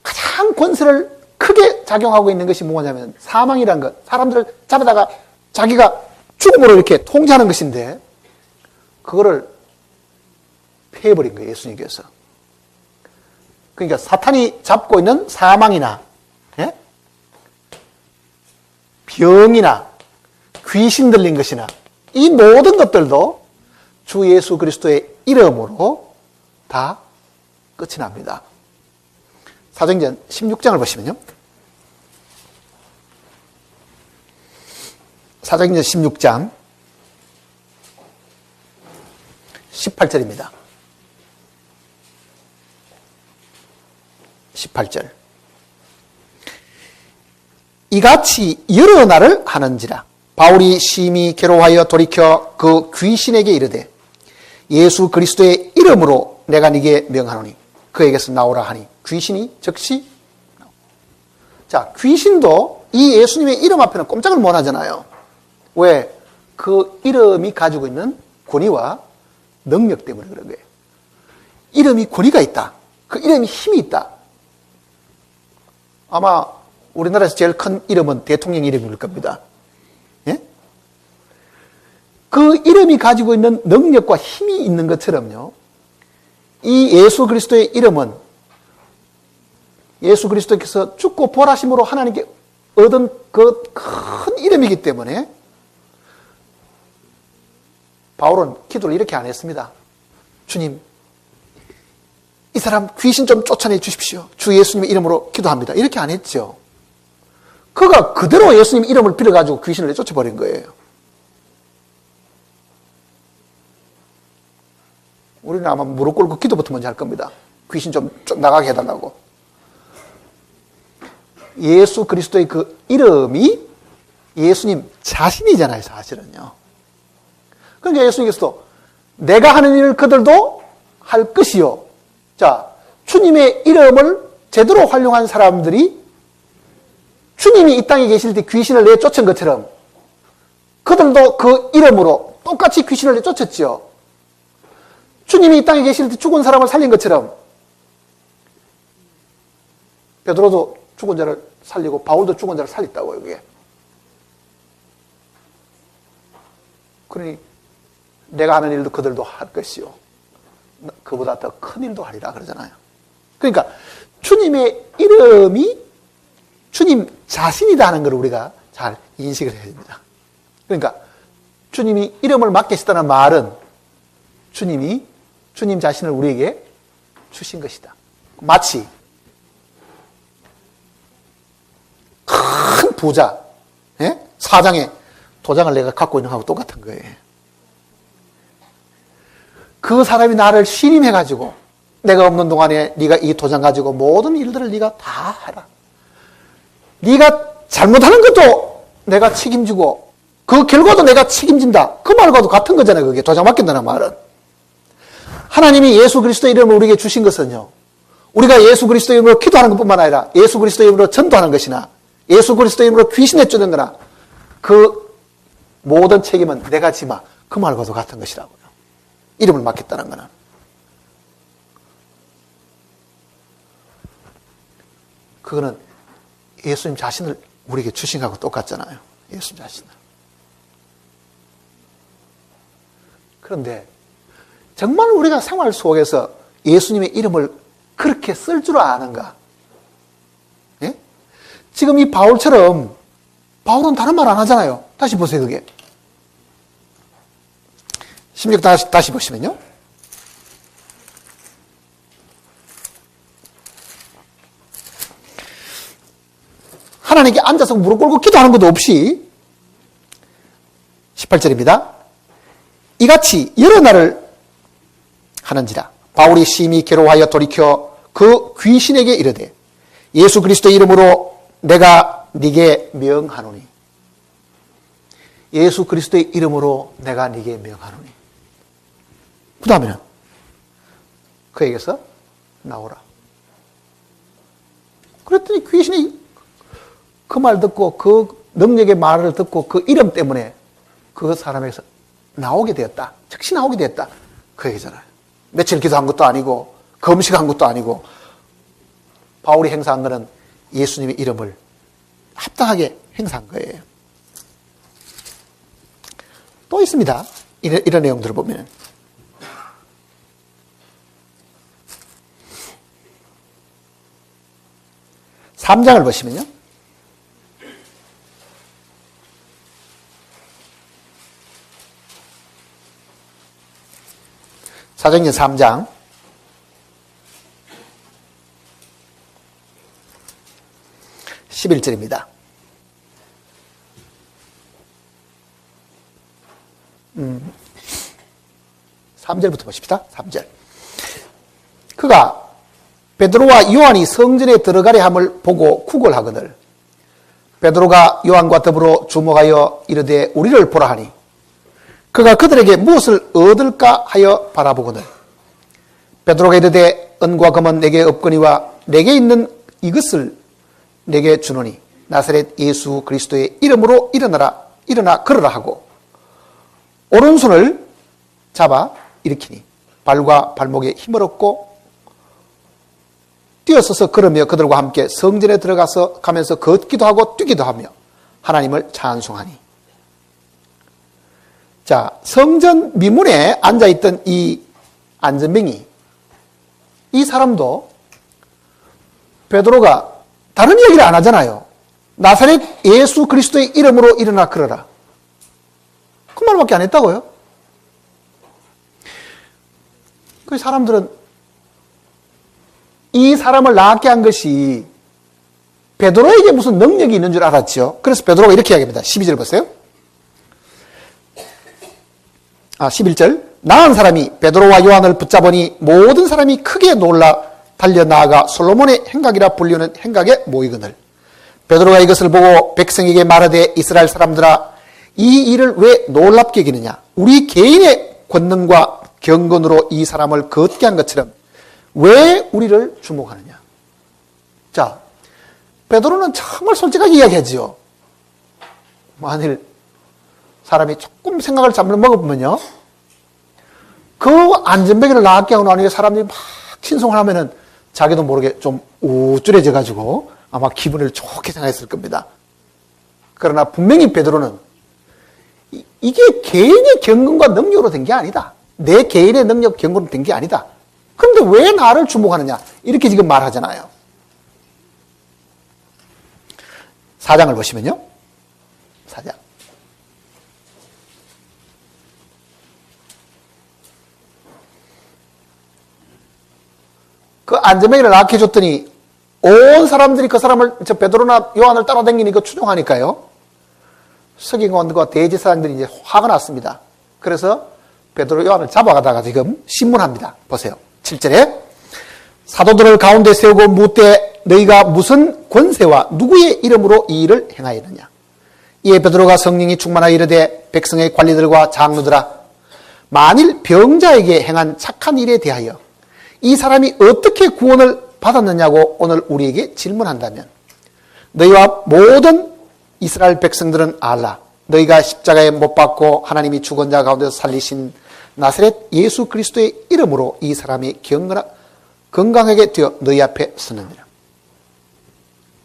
가장 권세를 크게 작용하고 있는 것이 뭐냐면 사망이라는 것, 사람들을 잡아다가 자기가 죽음으로 이렇게 통제하는 것인데, 그거를 패해버린 거예요, 예수님께서. 그러니까 사탄이 잡고 있는 사망이나, 예? 병이나, 귀신 들린 것이나, 이 모든 것들도 주 예수 그리스도의 이름으로 다 끝이 납니다. 사도행전 16장을 보시면요. 사도행전 16장 18절입니다. 18절. 이같이 여러 날을 하는지라 바울이 심히 괴로워하여 돌이켜 그 귀신에게 이르되 예수 그리스도의 이름으로 내가 네게 명하노니 그에게서 나오라 하니 귀신이 즉시 나오고. 자, 귀신도 이 예수님의 이름 앞에는 꼼짝을 못 하잖아요. 왜? 그 이름이 가지고 있는 권위와 능력 때문에 그런 거예요. 이름이 권위가 있다. 그 이름이 힘이 있다. 아마 우리나라에서 제일 큰 이름은 대통령 이름일 겁니다. 예? 그 이름이 가지고 있는 능력과 힘이 있는 것처럼요, 이 예수 그리스도의 이름은 예수 그리스도께서 죽고 부활하심으로 하나님께 얻은 그 큰 이름이기 때문에 바울은 기도를 이렇게 안 했습니다. 주님, 이 사람 귀신 좀 쫓아내 주십시오. 주 예수님의 이름으로 기도합니다. 이렇게 안 했죠. 그가 그대로 예수님 이름을 빌어가지고 귀신을 내쫓아버린 거예요. 우리는 아마 무릎 꿇고 기도부터 먼저 할 겁니다. 귀신 좀 나가게 해달라고. 예수 그리스도의 그 이름이 예수님 자신이잖아요, 사실은요. 그러니까 예수님께서도 내가 하는 일을 그들도 할 것이요. 자, 주님의 이름을 제대로 활용한 사람들이 주님이 이 땅에 계실 때 귀신을 내쫓은 것처럼 그들도 그 이름으로 똑같이 귀신을 내쫓았죠. 주님이 이 땅에 계실 때 죽은 사람을 살린 것처럼 베드로도 죽은 자를 살리고 바울도 죽은 자를 살렸다고요, 그게. 그러니 내가 하는 일도 그들도 할 것이요. 그보다 더 큰 일도 하리라 그러잖아요. 그러니까 주님의 이름이 주님 자신이다 하는 걸 우리가 잘 인식을 해야 됩니다. 그러니까 주님이 이름을 맡기시다는 말은 주님이 주님 자신을 우리에게 주신 것이다. 마치 큰 부자, 예? 사장의 도장을 내가 갖고 있는 거하고 똑같은 거예요. 그 사람이 나를 신임해가지고 내가 없는 동안에 네가 이 도장 가지고 모든 일들을 네가 다 해라. 네가 잘못하는 것도 내가 책임지고 그 결과도 내가 책임진다. 그 말과도 같은 거잖아요. 그게 도장 맡긴다는 말은. 하나님이 예수 그리스도의 이름을 우리에게 주신 것은요, 우리가 예수 그리스도의 이름으로 기도하는 것뿐만 아니라 예수 그리스도의 이름으로 전도하는 것이나 예수 그리스도의 이름으로 귀신 내쫓는 거나 그 모든 책임은 내가 지마. 그 말과도 같은 것이라고요. 이름을 맡겼다는 거는. 그거는 예수님 자신을 우리에게 주신 것하고 똑같잖아요. 예수님 자신을. 그런데 정말 우리가 생활 속에서 예수님의 이름을 그렇게 쓸 줄 아는가? 예? 지금 이 바울처럼 바울은 다른 말 안 하잖아요. 다시 보세요, 그게. 16 다시 보시면요. 하나님께 앉아서 무릎 꿇고 기도하는 것도 없이 18절입니다. 이같이 여러 날을 하는지라. 바울이 심히 괴로워하여 돌이켜 그 귀신에게 이르되 예수 그리스도의 이름으로 내가 네게 명하노니. 예수 그리스도의 이름으로 내가 네게 명하노니. 그 다음에는 그에게서 나오라. 그랬더니 귀신이 그 말 듣고 그 능력의 말을 듣고 그 이름 때문에 그 사람에게서 나오게 되었다. 즉시 나오게 되었다. 그 얘기잖아요. 며칠 기도한 것도 아니고 금식한 것도 아니고 바울이 행사한 것은 예수님의 이름을 합당하게 행사한 거예요. 또 있습니다. 이런 내용들을 보면 3장을 보시면요. 사도행전 3장 11절입니다. 3절부터 보십시다. 3절. 그가 베드로와 요한이 성전에 들어가려 함을 보고 구걸하거늘 베드로가 요한과 더불어 주목하여 이르되 우리를 보라 하니 그가 그들에게 무엇을 얻을까 하여 바라보거늘 베드로가 이르되 은과 금은 내게 없거니와 내게 있는 이것을 내게 주노니 나사렛 예수 그리스도의 이름으로 일어나 걸으라 하고 오른손을 잡아 일으키니 발과 발목에 힘을 얻고 뛰어서서 걸으며 그들과 함께 성전에 들어가서 가면서 걷기도 하고 뛰기도 하며 하나님을 찬송하니. 자, 성전 미문에 앉아있던 이 안전병이 이 사람도 베드로가 다른 얘기를 안 하잖아요. 나사렛 예수 그리스도의 이름으로 일어나 걸어라. 그 말밖에 안 했다고요. 그 사람들은 이 사람을 낫게 한 것이 베드로에게 무슨 능력이 있는 줄 알았죠. 그래서 베드로가 이렇게 이야기합니다. 12절 보세요. 11절. 나은 사람이 베드로와 요한을 붙잡으니 모든 사람이 크게 놀라 달려나아가 솔로몬의 행각이라 불리는 행각에 모이거늘 베드로가 이것을 보고 백성에게 말하되 이스라엘 사람들아 이 일을 왜 놀랍게 여기느냐. 우리 개인의 권능과 경건으로 이 사람을 걷게 한 것처럼 왜 우리를 주목하느냐. 자, 베드로는 정말 솔직하게 이야기하지요. 만일 사람이 조금 생각을 잘못 먹어보면요, 그 안전뱅이를 나게 하고 나니 사람들이 막 친송을 하면은 자기도 모르게 좀 우쭐해져 가지고 아마 기분을 좋게 생각했을 겁니다. 그러나 분명히 베드로는 이게 개인의 경건과 능력으로 된 게 아니다. 내 개인의 능력, 경건으로 된 게 아니다. 그런데 왜 나를 주목하느냐? 이렇게 지금 말하잖아요. 4장을 보시면요. 4장. 그 안전뱅이를 낳게 해줬더니 온 사람들이 그 사람을, 베드로나 요한을 따라다니니까 추종하니까요. 서기관들과 대제사장들이 이제 화가 났습니다. 그래서 베드로 요한을 잡아가다가 지금 신문합니다. 보세요. 7절에 사도들을 가운데 세우고 묻되 너희가 무슨 권세와 누구의 이름으로 이 일을 행하였느냐. 이에 베드로가 성령이 충만하여 이르되 백성의 관리들과 장로들아 만일 병자에게 행한 착한 일에 대하여 이 사람이 어떻게 구원을 받았느냐고 오늘 우리에게 질문한다면 너희와 모든 이스라엘 백성들은 알라. 너희가 십자가에 못 박고 하나님이 죽은 자 가운데서 살리신 나사렛 예수 그리스도의 이름으로 이 사람이 건강하게 되어 너희 앞에 서느니라.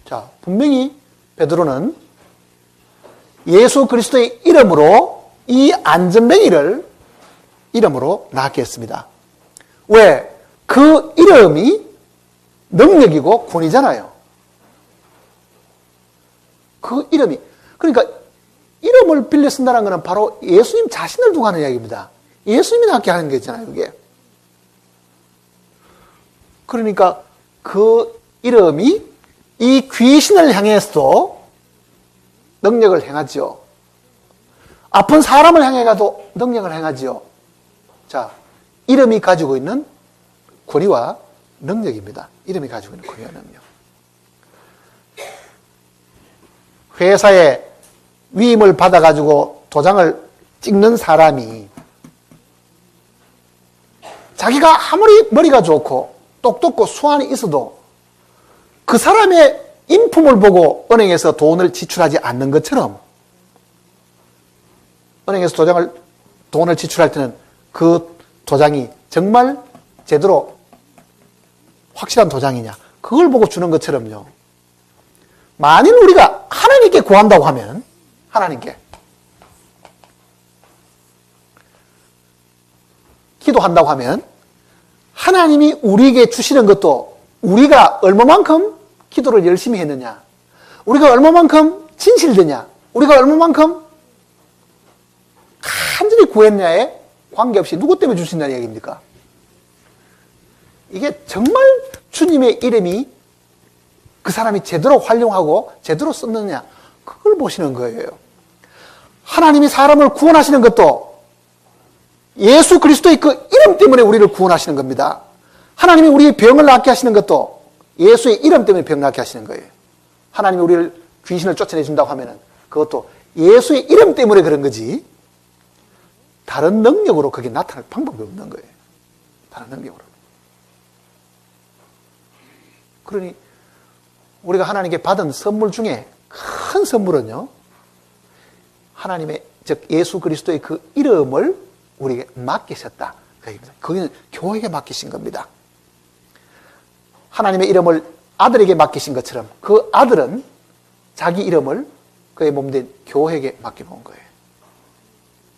자, 분명히 베드로는 예수 그리스도의 이름으로 이 안전뱅이를 이름으로 낳게 했습니다. 왜? 그 이름이 능력이고 권위잖아요. 그 이름이. 그러니까 이름을 빌려 쓴다는 것은 바로 예수님 자신을 두고 하는 이야기입니다. 예수님이 낳게 하는 게 있잖아요, 그게. 그러니까 그 이름이 이 귀신을 향해서도 능력을 행하죠. 아픈 사람을 향해 가도 능력을 행하죠. 자, 이름이 가지고 있는 권위와 능력입니다. 이름이 가지고 있는 권위와 능력. 회사에 위임을 받아가지고 도장을 찍는 사람이 자기가 아무리 머리가 좋고 똑똑고 수완이 있어도 그 사람의 인품을 보고 은행에서 돈을 지출하지 않는 것처럼 은행에서 돈을 지출할 때는 그 도장이 정말 제대로 확실한 도장이냐 그걸 보고 주는 것처럼요. 만일 우리가 하나님께 구한다고 하면 하나님께 기도한다고 하면 하나님이 우리에게 주시는 것도 우리가 얼마만큼 기도를 열심히 했느냐, 우리가 얼마만큼 진실되냐, 우리가 얼마만큼 간절히 구했냐에 관계없이 누구 때문에 주신다는 얘기입니까? 이게 정말 주님의 이름이 그 사람이 제대로 활용하고 제대로 썼느냐 그걸 보시는 거예요. 하나님이 사람을 구원하시는 것도 예수 그리스도의 그 이름 때문에 우리를 구원하시는 겁니다. 하나님이 우리의 병을 낫게 하시는 것도 예수의 이름 때문에 병 낫게 하시는 거예요. 하나님이 우리를 귀신을 쫓아내준다고 하면 그것도 예수의 이름 때문에 그런 거지 다른 능력으로 그게 나타날 방법이 없는 거예요. 다른 능력으로. 그러니 우리가 하나님께 받은 선물 중에 큰 선물은요, 하나님의 즉 예수 그리스도의 그 이름을 우리에게 맡기셨다. 그게 교회에게 맡기신 겁니다. 하나님의 이름을 아들에게 맡기신 것처럼 그 아들은 자기 이름을 그의 몸된 교회에게 맡겨놓은 거예요.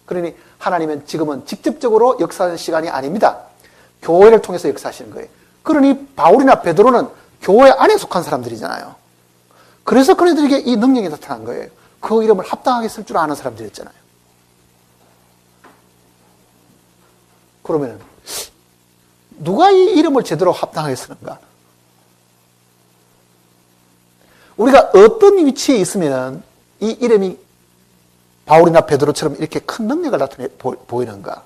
그러니 하나님은 지금은 직접적으로 역사하는 시간이 아닙니다. 교회를 통해서 역사하시는 거예요. 그러니 바울이나 베드로는 교회 안에 속한 사람들이잖아요. 그래서 그들에게 이 능력이 나타난 거예요. 그 이름을 합당하게 쓸 줄 아는 사람들이었잖아요. 그러면 누가 이 이름을 제대로 합당하게 쓰는가? 우리가 어떤 위치에 있으면 이 이름이 바울이나 베드로처럼 이렇게 큰 능력을 나타내 보이는가?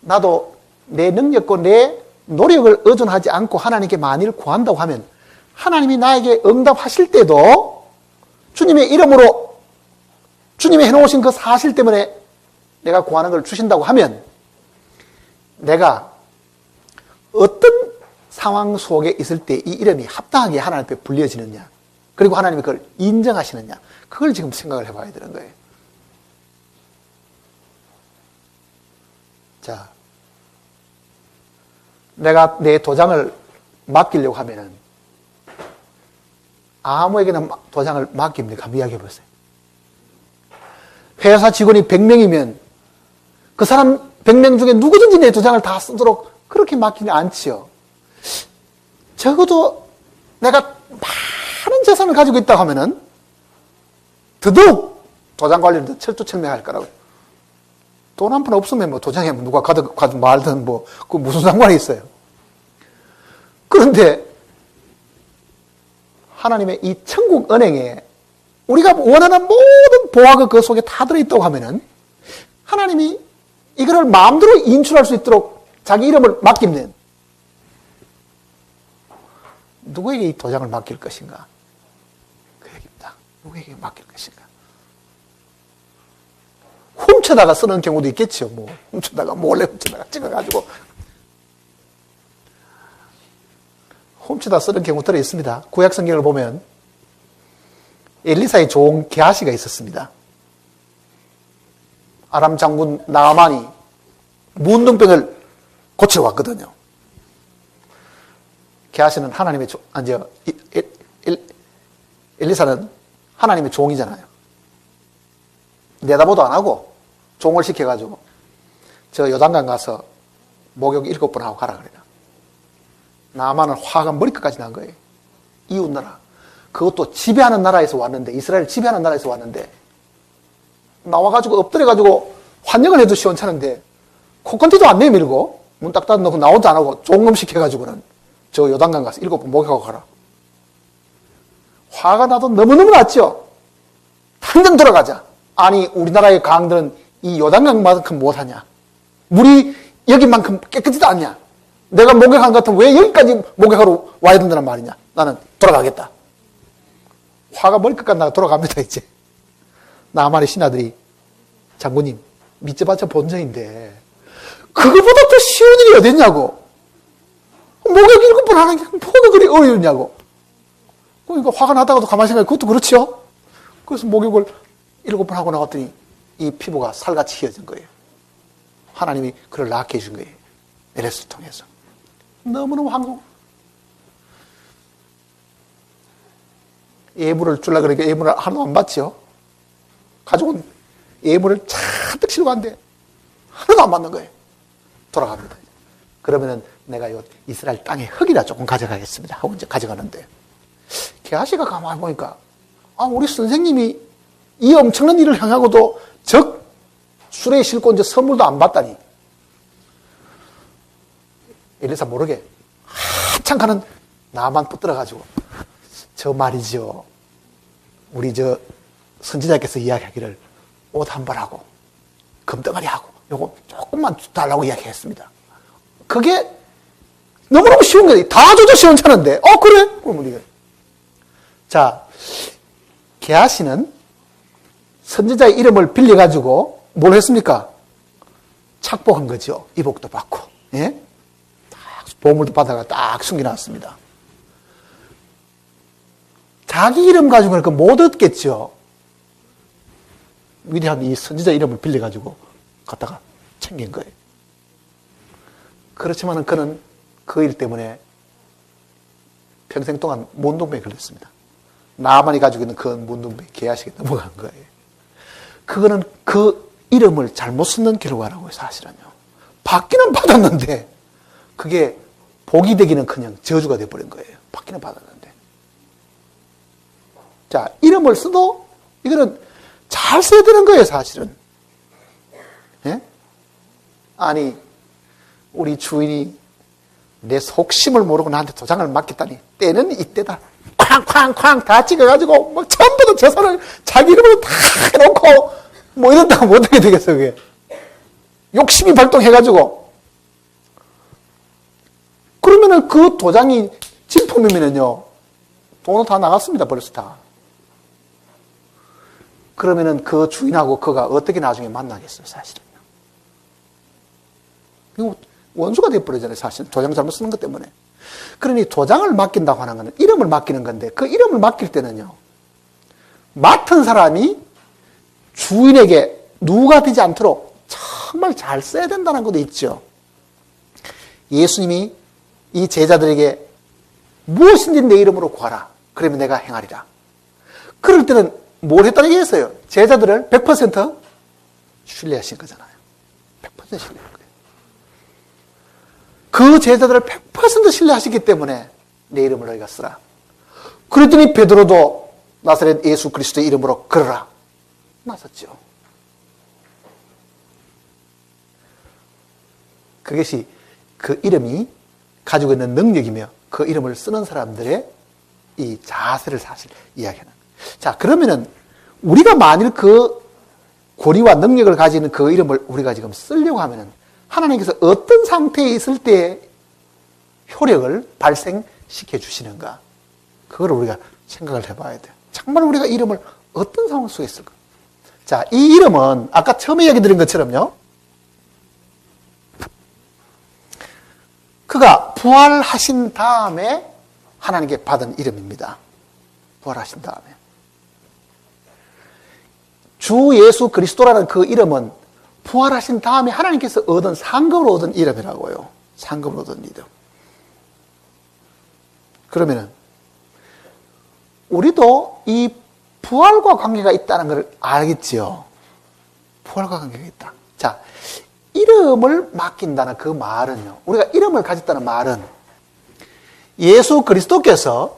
나도 내 능력과 내 노력을 의존하지 않고 하나님께 만일 구한다고 하면 하나님이 나에게 응답하실 때도 주님의 이름으로 주님이 해놓으신 그 사실 때문에 내가 구하는 걸 주신다고 하면 내가 어떤 상황 속에 있을 때 이 이름이 합당하게 하나님 앞에 불려지느냐 그리고 하나님이 그걸 인정하시느냐 그걸 지금 생각을 해봐야 되는 거예요. 자, 내가 내 도장을 맡기려고 하면은 아무에게나 도장을 맡깁니까? 한번 이야기해 보세요. 회사 직원이 100명이면 그 사람 100명 중에 누구든지 내 도장을 다 쓰도록 그렇게 맡기지 않지요. 적어도 내가 많은 재산을 가지고 있다고 하면은 더더욱 도장 관리를 더 철두철미할 거라고. 돈 한 푼 없으면 뭐 도장에 누가 가든 말든 뭐 그 무슨 상관이 있어요. 그런데 하나님의 이 천국 은행에 우리가 원하는 모든 보화가 그 속에 다 들어있다고 하면은 하나님이 이거를 마음대로 인출할 수 있도록 자기 이름을 맡기면 누구에게 이 도장을 맡길 것인가? 그 얘기입니다. 누구에게 맡길 것인가? 훔쳐다가 쓰는 경우도 있겠죠. 뭐 훔쳐다가 몰래 훔쳐다가 찍어가지고 훔쳐다 쓰는 경우 들어 있습니다. 구약 성경을 보면 엘리사의 종 게하시가 있었습니다. 아람 장군 나아만이 문둥병을 고치러 왔거든요. 게하시는 하나님의 엘리사는 하나님의 종이잖아요. 내다보도 안 하고 종을 시켜가지고 저 요단강 가서 목욕 7번 하고 가라 그래요. 나아만은 화가 머리끝까지 난 거예요. 이웃나라. 그것도 지배하는 나라에서 왔는데, 이스라엘 지배하는 나라에서 왔는데, 나와가지고 엎드려가지고 환영을 해도 시원찮은데, 코컨티도 안 내밀고, 문 딱 닫아놓고 나오도 안 하고, 종금 시켜가지고는 저 요단강 가서 7번 목욕하고 가라. 화가 나도 너무너무 났죠? 당장 돌아가자. 아니 우리나라의 강들은 이 요단강만큼 못하냐? 물이 여기만큼 깨끗지도 않냐? 내가 목욕한 것 같으면 왜 여기까지 목욕하러 와야 된다는 말이냐? 나는 돌아가겠다. 화가 머리끝까지 나가 돌아갑니다. 이제 나만의 신하들이 장군님 믿져봤자 본전인데 그거보다 더 쉬운 일이 어딨냐고. 목욕 7번 하는 게 뭐가 그리 어려웠냐고. 그러니까 화가 나다가도 가만히 생각해 그것도 그렇죠. 그래서 목욕을 7번 하고 나갔더니 이 피부가 살같이 휘어진 거예요. 하나님이 그를 낫게 해준 거예요. 에레스를 통해서. 너무너무 황송. 예물을 주려고 그러니까 예물을 하나도 안 받죠. 가족은 예물을 잔뜩 실고 한데 하나도 안 받는 거예요. 돌아갑니다. 그러면은 내가 요 이스라엘 땅에 흙이나 조금 가져가겠습니다 하고 이제 가져가는데 게하시가 가만히 보니까 우리 선생님이 이 엄청난 일을 향하고도 적 수레에 싣고 이제 선물도 안 받다니. 엘리사 모르게 한참 가는 나만 붙들어가지고 저 말이죠. 우리 저 선지자께서 이야기하기를 옷 한 벌하고 금덩어리하고 요거 조금만 달라고 이야기했습니다. 그게 너무너무 쉬운 거예요. 다 줘도 시원찮은데. 그래? 그럼 우리가. 자, 게하시는 선지자의 이름을 빌려가지고 뭘 했습니까? 착복한 거죠. 이복도 받고. 예? 딱 보물도 받아가 딱 숨겨놨습니다. 자기 이름 가지고는 그 못 얻겠죠. 위대한 이 선지자 이름을 빌려가지고 갖다가 챙긴 거예요. 그렇지만은 그는 그 일 때문에 평생 동안 문둥병에 걸렸습니다. 나만이 가지고 있는 그 문둥병 게하시게 넘어간 거예요. 그거는 그 이름을 잘못 쓰는 결과라고요, 사실은요. 받기는 받았는데 그게 복이 되기는커녕 저주가 돼버린 거예요. 받기는 받았는데. 자, 이름을 써도 이거는 잘 써야 되는 거예요, 사실은. 예? 아니, 우리 주인이 내 속심을 모르고 나한테 도장을 맡겼다니 때는 이때다. 쾅쾅쾅 다 찍어가지고 막 전부 다 재산을 자기 이름으로 다 해놓고 뭐 이런다고 못하게 되겠어. 그게 욕심이 발동해가지고. 그러면은 그 도장이 진품이면은요 돈은 다 나갔습니다. 벌써 다. 그러면은 그 주인하고 그가 어떻게 나중에 만나겠어요, 사실은요. 이거 원수가 되어버리잖아요, 사실. 도장 잘못 쓰는 것 때문에. 그러니 도장을 맡긴다고 하는 것은 이름을 맡기는 건데, 그 이름을 맡길 때는요, 맡은 사람이 주인에게 누가 되지 않도록 정말 잘 써야 된다는 것도 있죠. 예수님이 이 제자들에게 무엇인지 내 이름으로 구하라. 그러면 내가 행하리라. 그럴 때는 뭘 했다는 얘기였어요? 제자들을 100% 신뢰하신 거잖아요. 100% 신뢰한 거예요. 그 제자들을 100% 신뢰하시기 때문에 내 이름을 너희가 쓰라. 그랬더니 베드로도 나사렛 예수 그리스도의 이름으로 걸어라. 나섰죠. 그것이 그 이름이 가지고 있는 능력이며 그 이름을 쓰는 사람들의 이 자세를 사실 이야기하는 거예요. 자, 그러면은 우리가 만일 그 고리와 능력을 가지는 그 이름을 우리가 지금 쓰려고 하면은 하나님께서 어떤 상태에 있을 때 효력을 발생시켜 주시는가? 그걸 우리가 생각을 해봐야 돼요. 정말 우리가 이름을 어떤 상황 속에 쓸까? 자, 이 이름은 아까 처음에 얘기 드린 것처럼요. 그가 부활하신 다음에 하나님께 받은 이름입니다. 부활하신 다음에. 주 예수 그리스도라는 그 이름은 부활하신 다음에 하나님께서 얻은 상급으로 얻은 이름이라고요. 상급으로 얻은 이름. 그러면은 우리도 이 부활과 관계가 있다는 걸 알겠지요. 부활과 관계가 있다. 자, 이름을 맡긴다는 그 말은요. 우리가 이름을 가졌다는 말은 예수 그리스도께서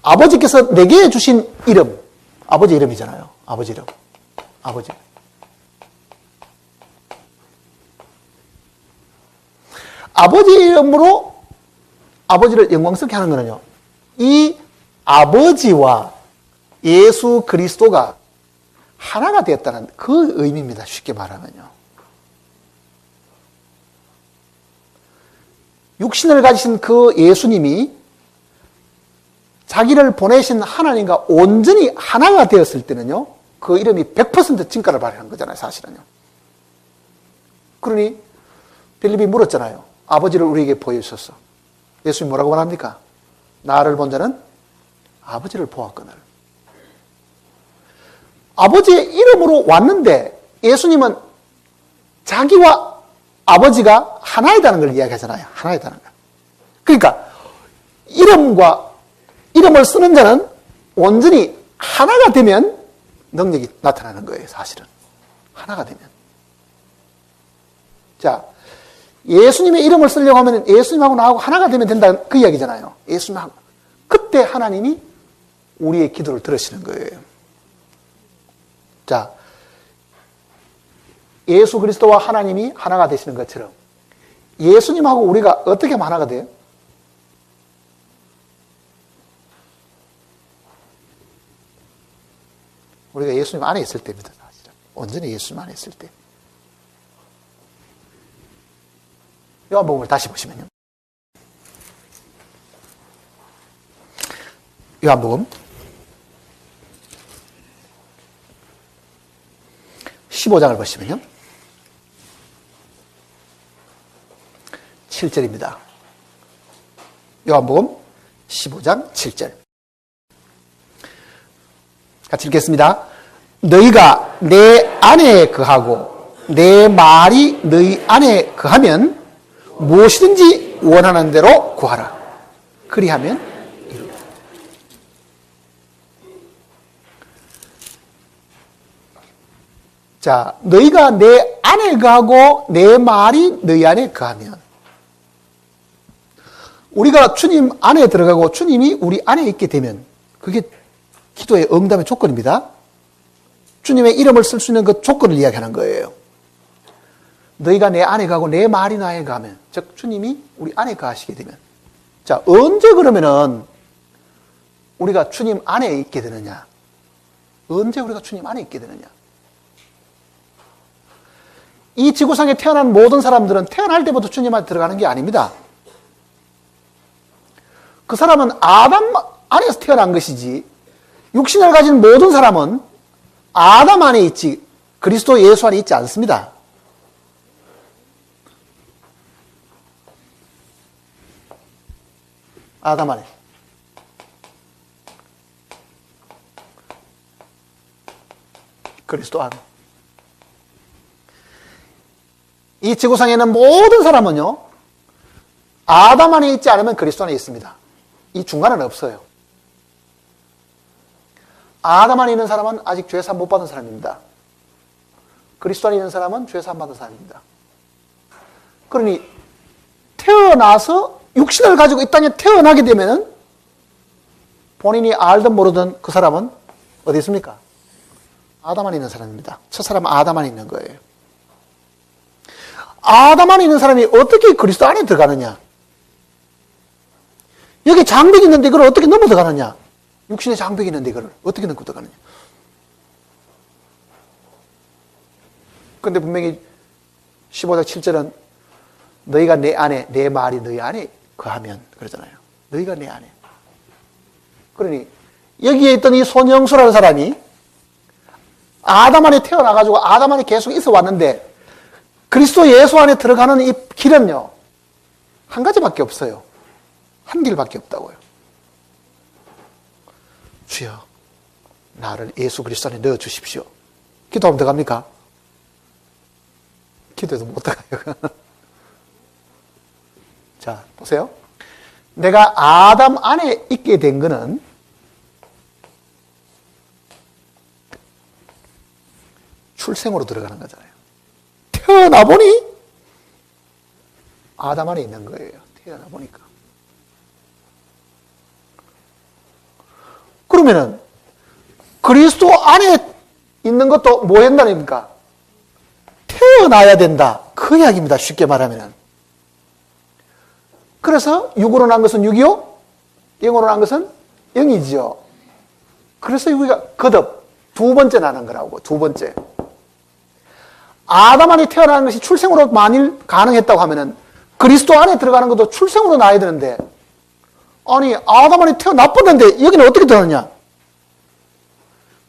아버지께서 내게 주신 이름, 아버지 이름이잖아요. 아버지 이름. 아버지. 아버지 이름으로 아버지를 영광스럽게 하는 거는요. 이 아버지와 예수 그리스도가 하나가 되었다는 그 의미입니다. 쉽게 말하면요. 육신을 가지신 그 예수님이 자기를 보내신 하나님과 온전히 하나가 되었을 때는요, 그 이름이 100% 진가를 발휘한 거잖아요, 사실은요. 그러니 빌립이 물었잖아요. 아버지를 우리에게 보여주셨어. 예수님 뭐라고 말합니까? 나를 본 자는 아버지를 보았거늘. 아버지의 이름으로 왔는데 예수님은 자기와 아버지가 하나이다는 걸 이야기하잖아요. 하나이다는 걸. 그러니까 이름을 쓰는 자는 온전히 하나가 되면 능력이 나타나는 거예요, 사실은. 하나가 되면. 자, 예수님의 이름을 쓰려고 하면 예수님하고 나하고 하나가 되면 된다, 그 이야기잖아요. 예수님하고. 그때 하나님이 우리의 기도를 들으시는 거예요. 자, 예수 그리스도와 하나님이 하나가 되시는 것처럼 예수님하고 우리가 어떻게 하면 하나가 돼요? 우리가 예수님 안에 있을 때입니다. 사실은. 온전히 예수님 안에 있을 때. 요한복음을 다시 보시면요. 요한복음 15장을 보시면요. 7절입니다. 요한복음 15장 7절. 같이 읽겠습니다. 너희가 내 안에 거하고 내 말이 너희 안에 거하면 무엇이든지 원하는 대로 구하라. 그리하면 이루리라. 자, 너희가 내 안에 거하고 내 말이 너희 안에 거하면, 우리가 주님 안에 들어가고 주님이 우리 안에 있게 되면 그게 기도의 응답의 조건입니다. 주님의 이름을 쓸 수 있는 그 조건을 이야기하는 거예요. 너희가 내 안에 가고 내 말이 나에 가면, 즉 주님이 우리 안에 가시게 되면. 자, 언제 그러면은 우리가 주님 안에 있게 되느냐? 언제 우리가 주님 안에 있게 되느냐? 이 지구상에 태어난 모든 사람들은 태어날 때부터 주님 안에 들어가는 게 아닙니다. 그 사람은 아담 안에서 태어난 것이지, 육신을 가진 모든 사람은 아담 안에 있지 그리스도 예수 안에 있지 않습니다. 아담 안에. 그리스도 안에. 이 지구상에는 모든 사람은요, 아담 안에 있지 않으면 그리스도 안에 있습니다. 이 중간은 없어요. 아담 안에 있는 사람은 아직 죄사함 못 받은 사람입니다. 그리스도 안에 있는 사람은 죄사함 받은 사람입니다. 그러니 태어나서 육신을 가지고 이 땅에 태어나게 되면 본인이 알든 모르든 그 사람은 어디 있습니까? 아담 안에 있는 사람입니다. 첫 사람은 아담 안에 있는 거예요. 아담 안에 있는 사람이 어떻게 그리스도 안에 들어가느냐? 여기 장벽이 있는데 이걸 어떻게 넘어 들어가느냐? 육신의 장벽이 있는데 이걸 어떻게 넘고 들어가느냐? 그런데 분명히 15장 7절은 너희가 내 안에, 내 말이 너희 안에 거하면, 그러잖아요. 너희가 내 안에. 그러니 여기에 있던 이 손영수라는 사람이 아담 안에 태어나가지고 아담 안에 계속 있어 왔는데, 그리스도 예수 안에 들어가는 이 길은요, 한 가지밖에 없어요. 한 길밖에 없다고요. 주여, 나를 예수 그리스도 안에 넣어 주십시오. 기도하면 들어갑니까? 기도해도 못 들어가요. 자, 보세요. 내가 아담 안에 있게 된 거는 출생으로 들어가는 거잖아요. 태어나 보니 아담 안에 있는 거예요. 태어나 보니까. 그러면은 그리스도 안에 있는 것도 뭐 한다니까? 태어나야 된다. 그 이야기입니다. 쉽게 말하면은. 그래서 육으로 난 것은 육이요, 영으로 난 것은 영이지요. 그래서 우리가 거듭 두 번째 나는 거라고. 두 번째. 아담 안에 태어나는 것이 출생으로 만일 가능했다고 하면은 그리스도 안에 들어가는 것도 출생으로 나야 되는데, 아니 아담 안에 태어났었는데 여기는 어떻게 들어가느냐?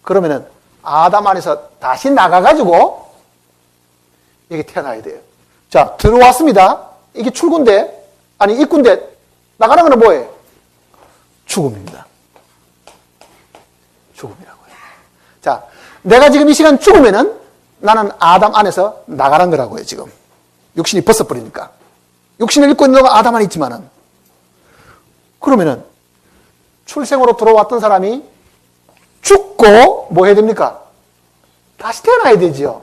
그러면은 아담 안에서 다시 나가가지고 여기 태어나야 돼요. 자, 들어왔습니다. 이게 출구인데, 아니 입구인데 나가는 거는 뭐예요? 죽음입니다. 죽음이라고요. 자, 내가 지금 이 시간 죽으면은 나는 아담 안에서 나가는 거라고요, 지금. 육신이 벗어버리니까. 육신을 입고 있는 건 아담 안에 있지만은. 그러면은 출생으로 들어왔던 사람이 죽고 뭐 해야 됩니까? 다시 태어나야 되지요.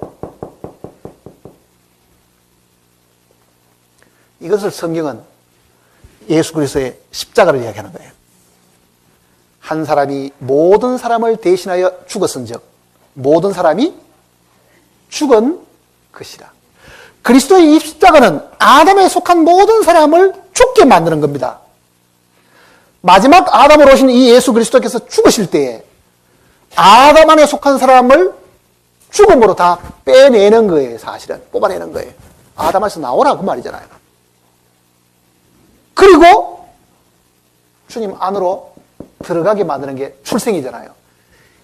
이것을 성경은 예수 그리스도의 십자가를 이야기하는 거예요. 한 사람이 모든 사람을 대신하여 죽었은즉 모든 사람이 죽은 것이라. 그리스도의 이 십자가는 아담에 속한 모든 사람을 죽게 만드는 겁니다. 마지막 아담으로 오신 이 예수 그리스도께서 죽으실 때에 아담 안에 속한 사람을 죽음으로 다 빼내는 거예요. 사실은 뽑아내는 거예요. 아담에서 나오라 그 말이잖아요. 그리고 주님 안으로 들어가게 만드는 게 출생이잖아요.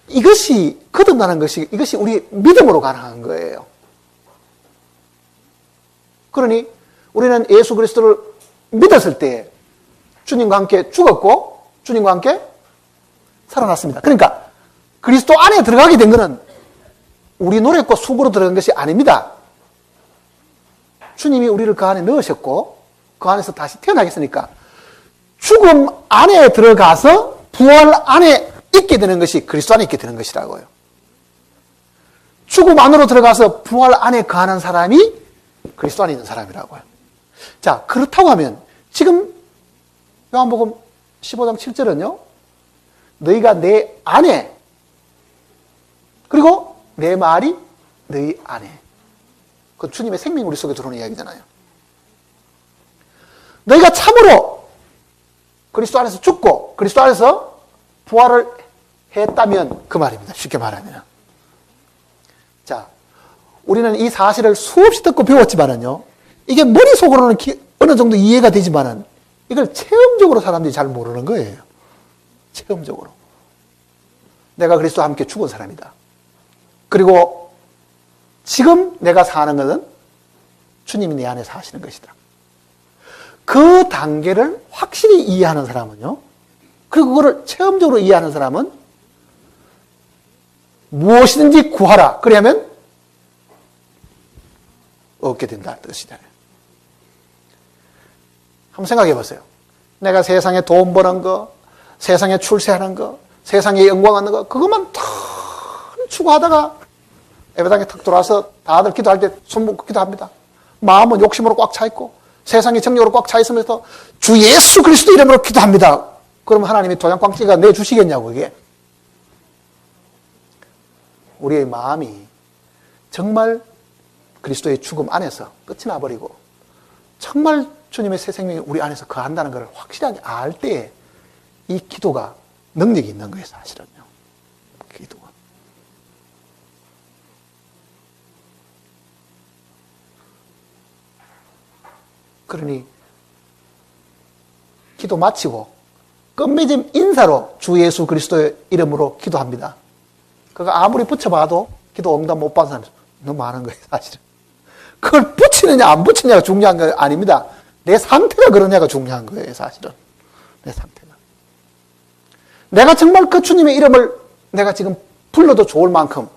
이것이 거듭나는 것이, 이것이 우리 믿음으로 가능한 거예요. 그러니 우리는 예수 그리스도를 믿었을 때 주님과 함께 죽었고 주님과 함께 살아났습니다. 그러니까 그리스도 안에 들어가게 된 것은 우리 노력과 수고로 들어간 것이 아닙니다. 주님이 우리를 그 안에 넣으셨고 그 안에서 다시 태어나게 했으니까 죽음 안에 들어가서 부활 안에 있게 되는 것이 그리스도 안에 있게 되는 것이라고요. 죽음 안으로 들어가서 부활 안에 거하는 사람이 그리스도 안에 있는 사람이라고요. 자, 그렇다고 하면 지금 요한복음 15장 7절은요. 너희가 내 안에 그리고 내 말이 너희 안에. 그 주님의 생명이 우리 속에 들어오는 이야기잖아요. 너희가 참으로 그리스도 안에서 죽고 그리스도 안에서 부활을 했다면 그 말입니다. 쉽게 말하면. 자, 우리는 이 사실을 수없이 듣고 배웠지만은요. 이게 머릿속으로는 어느 정도 이해가 되지만은 이걸 체험적으로 사람들이 잘 모르는 거예요. 체험적으로. 내가 그리스도와 함께 죽은 사람이다. 그리고 지금 내가 사는 것은 주님이 내 안에 사시는 것이다. 그 단계를 확실히 이해하는 사람은요. 그리고 그거를 체험적으로 이해하는 사람은 무엇이든지 구하라. 그러면 얻게 된다. 뜻이잖아요. 한번 생각해 보세요. 내가 세상에 돈 버는 거, 세상에 출세하는 거, 세상에 영광 얻는 거, 그것만 다 추구하다가 예배당에 탁 들어와서 다들 기도할 때 손 묶고 기도합니다. 마음은 욕심으로 꽉 차 있고 세상의 정욕으로 꽉 차 있으면서 주 예수 그리스도 이름으로 기도합니다. 그러면 하나님이 도장꽝찌가 내주시겠냐고 이게. 우리의 마음이 정말 그리스도의 죽음 안에서 끝이 나버리고 정말 주님의 새 생명이 우리 안에서 거한다는 것을 확실하게 알 때에 이 기도가 능력이 있는 거예요. 사실은요. 기도가. 그러니 기도 마치고 끝맺음 인사로 주 예수 그리스도의 이름으로 기도합니다. 그거 아무리 붙여봐도 기도 응답 못 받은 사람이 너무 많은 거예요. 사실은. 그걸 붙이느냐 안 붙이느냐가 중요한 거 아닙니다. 내 상태가 그러냐가 중요한 거예요. 사실은. 내 상태가. 내가 정말 그 주님의 이름을 내가 지금 불러도 좋을 만큼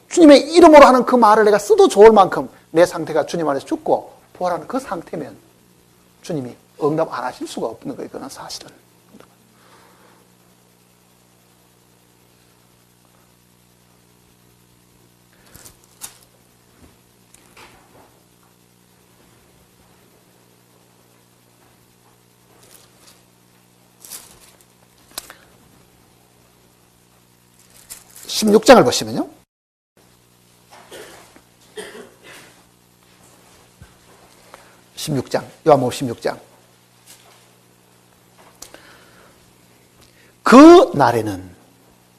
주님의 이름으로 하는 그 말을 내가 써도 좋을 만큼 내 상태가 주님 안에서 죽고 부활하는 그 상태면 주님이 응답 안 하실 수가 없는 거예요. 그건 사실은. (16장을) 보시면요. (16장) 요한복음 16장. 그 날에는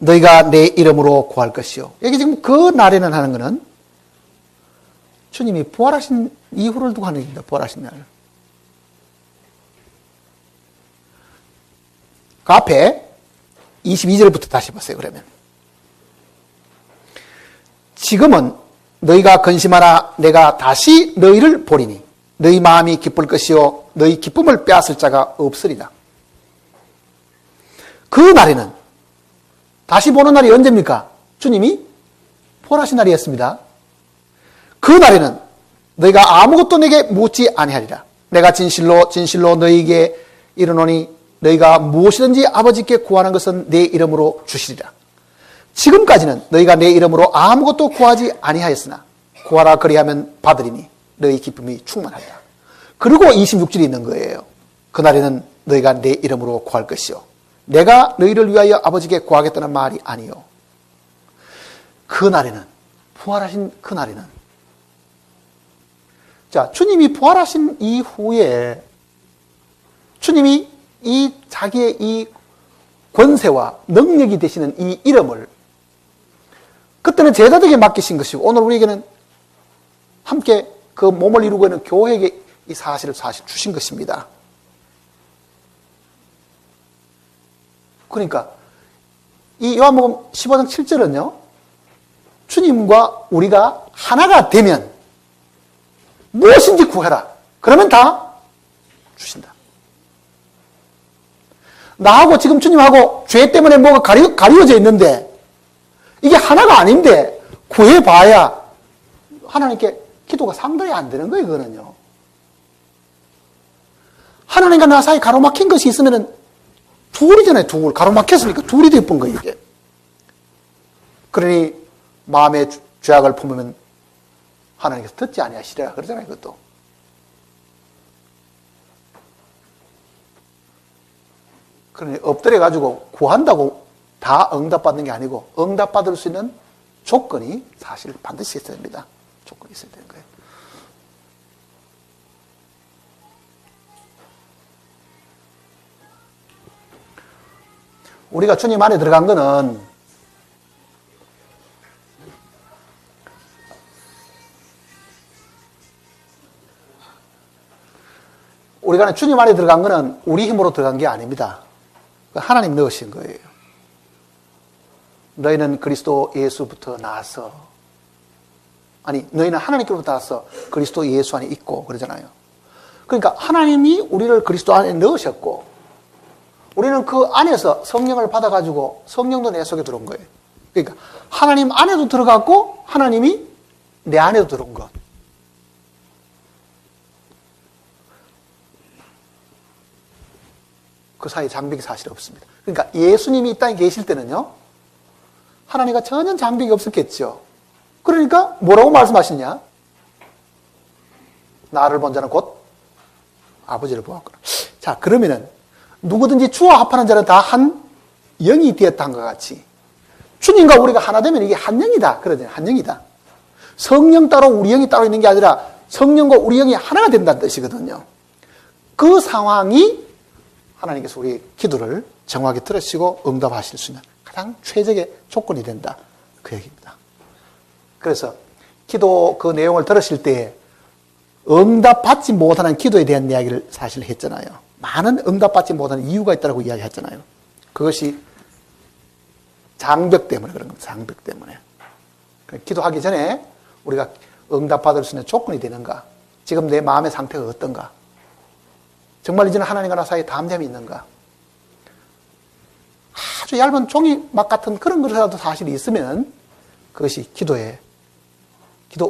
너희가 내 이름으로 구할 것이요. 여기 지금 그 날에는 하는 것은 주님이 부활하신 이후를 두고 하는 얘기입니다. 부활하신 날. 그 앞에 22절부터 다시 보세요. 그러면 지금은 너희가 근심하라. 내가 다시 너희를 보리니 너희 마음이 기쁠 것이요 너희 기쁨을 빼앗을 자가 없으리라. 그 날에는 다시 보는 날이 언제입니까? 주님이 부활하신 날이었습니다. 그 날에는 너희가 아무것도 내게 묻지 아니하리라. 내가 진실로 진실로 너희에게 이르노니 너희가 무엇이든지 아버지께 구하는 것은 내 이름으로 주시리라. 지금까지는 너희가 내 이름으로 아무것도 구하지 아니하였으나 구하라 그리하면 받으리니 너희 기쁨이 충만하리라. 그리고 26절이 있는 거예요. 그날에는 너희가 내 이름으로 구할 것이요 내가 너희를 위하여 아버지께 구하겠다는 말이 아니요. 그날에는, 부활하신 그날에는, 자, 주님이 부활하신 이후에 주님이 이 자기의 이 권세와 능력이 되시는 이 이름을 그때는 제자들에게 맡기신 것이고 오늘 우리에게는 함께 그 몸을 이루고 있는 교회에게 이 사실을 주신 것입니다. 그러니까 이 요한복음 15장 7절은요. 주님과 우리가 하나가 되면 무엇인지 구해라. 그러면 다 주신다. 나하고 지금 주님하고 죄 때문에 뭐가 가리워져 있는데 이게 하나가 아닌데 구해봐야 하나님께 기도가 상당히 안 되는 거예요. 그거는요. 하나님과 나 사이 가로막힌 것이 있으면은 둘이잖아요. 둘. 가로막혔으니까 둘이 되어본 거예요. 이게. 그러니 마음의 죄악을 품으면 하나님께서 듣지 아니하시리라 그러잖아요. 그것도. 그러니 엎드려가지고 구한다고 다 응답받는 게 아니고 응답받을 수 있는 조건이 사실 반드시 있어야 됩니다. 조건이 있어야 되는 거예요. 우리가 주님 안에 들어간 거는 우리가 주님 안에 들어간 거는 우리 힘으로 들어간 게 아닙니다. 하나님 넣으신 거예요. 너희는 그리스도 예수부터 나서 너희는 하나님께로부터 나서 그리스도 예수 안에 있고 그러잖아요. 그러니까 하나님이 우리를 그리스도 안에 넣으셨고 우리는 그 안에서 성령을 받아가지고 성령도 내 속에 들어온 거예요. 그러니까 하나님 안에도 들어갔고 하나님이 내 안에도 들어온 것. 그 사이에 장벽이 사실 없습니다. 그러니까 예수님이 이 땅에 계실 때는요. 하나님과 전혀 장벽이 없었겠죠. 그러니까 뭐라고 말씀하시냐? 나를 본 자는 곧 아버지를 보았구나. 자, 그러면은 누구든지 주와 합하는 자는 다 한 영이 되었다 한 것 같이 주님과 우리가 하나 되면 이게 한 영이다. 그러잖아요. 한 영이다. 성령 따로 우리 영이 따로 있는 게 아니라 성령과 우리 영이 하나가 된다는 뜻이거든요. 그 상황이 하나님께서 우리 기도를 정확히 들으시고 응답하실 수 있는 가장 최적의 조건이 된다. 그 얘기입니다. 그래서 기도 그 내용을 들으실 때 응답받지 못하는 기도에 대한 이야기를 사실 했잖아요. 많은 응답받지 못하는 이유가 있다고 이야기했잖아요. 그것이 장벽 때문에 그런 겁니다. 장벽 때문에. 기도하기 전에 우리가 응답받을 수 있는 조건이 되는가? 지금 내 마음의 상태가 어떤가? 정말 이제는 하나님과 나 사이에 담됨이 있는가? 아주 얇은 종이막 같은 그런 것이라도 사실이 있으면 그것이 기도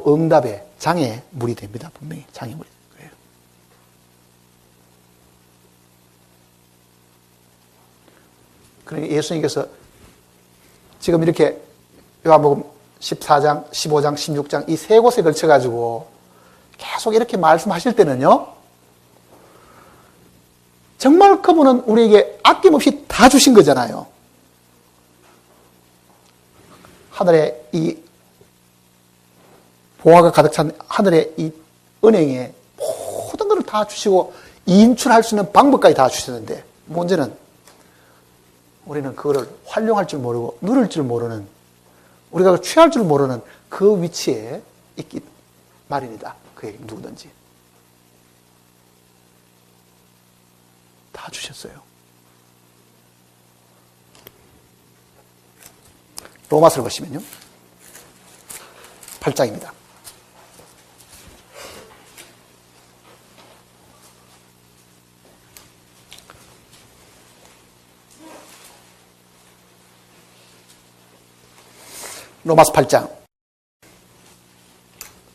응답의 장애물이 됩니다. 분명히 장애물이 될 거예요. 그러니 예수님께서 지금 이렇게 요한복음 14장, 15장, 16장 이 세 곳에 걸쳐가지고 계속 이렇게 말씀하실 때는요. 정말 그분은 우리에게 아낌없이 다 주신 거잖아요. 하늘에 이 보화가 가득 찬 하늘의 이 은행에 모든 것을 다 주시고 인출할 수 있는 방법까지 다 주셨는데 문제는 우리는 그거를 활용할 줄 모르고 누릴 줄 모르는, 우리가 취할 줄 모르는 그 위치에 있기 마련이다. 그에게 누구든지. 다 주셨어요. 로마서를 보시면요. 8장입니다. 로마서 8장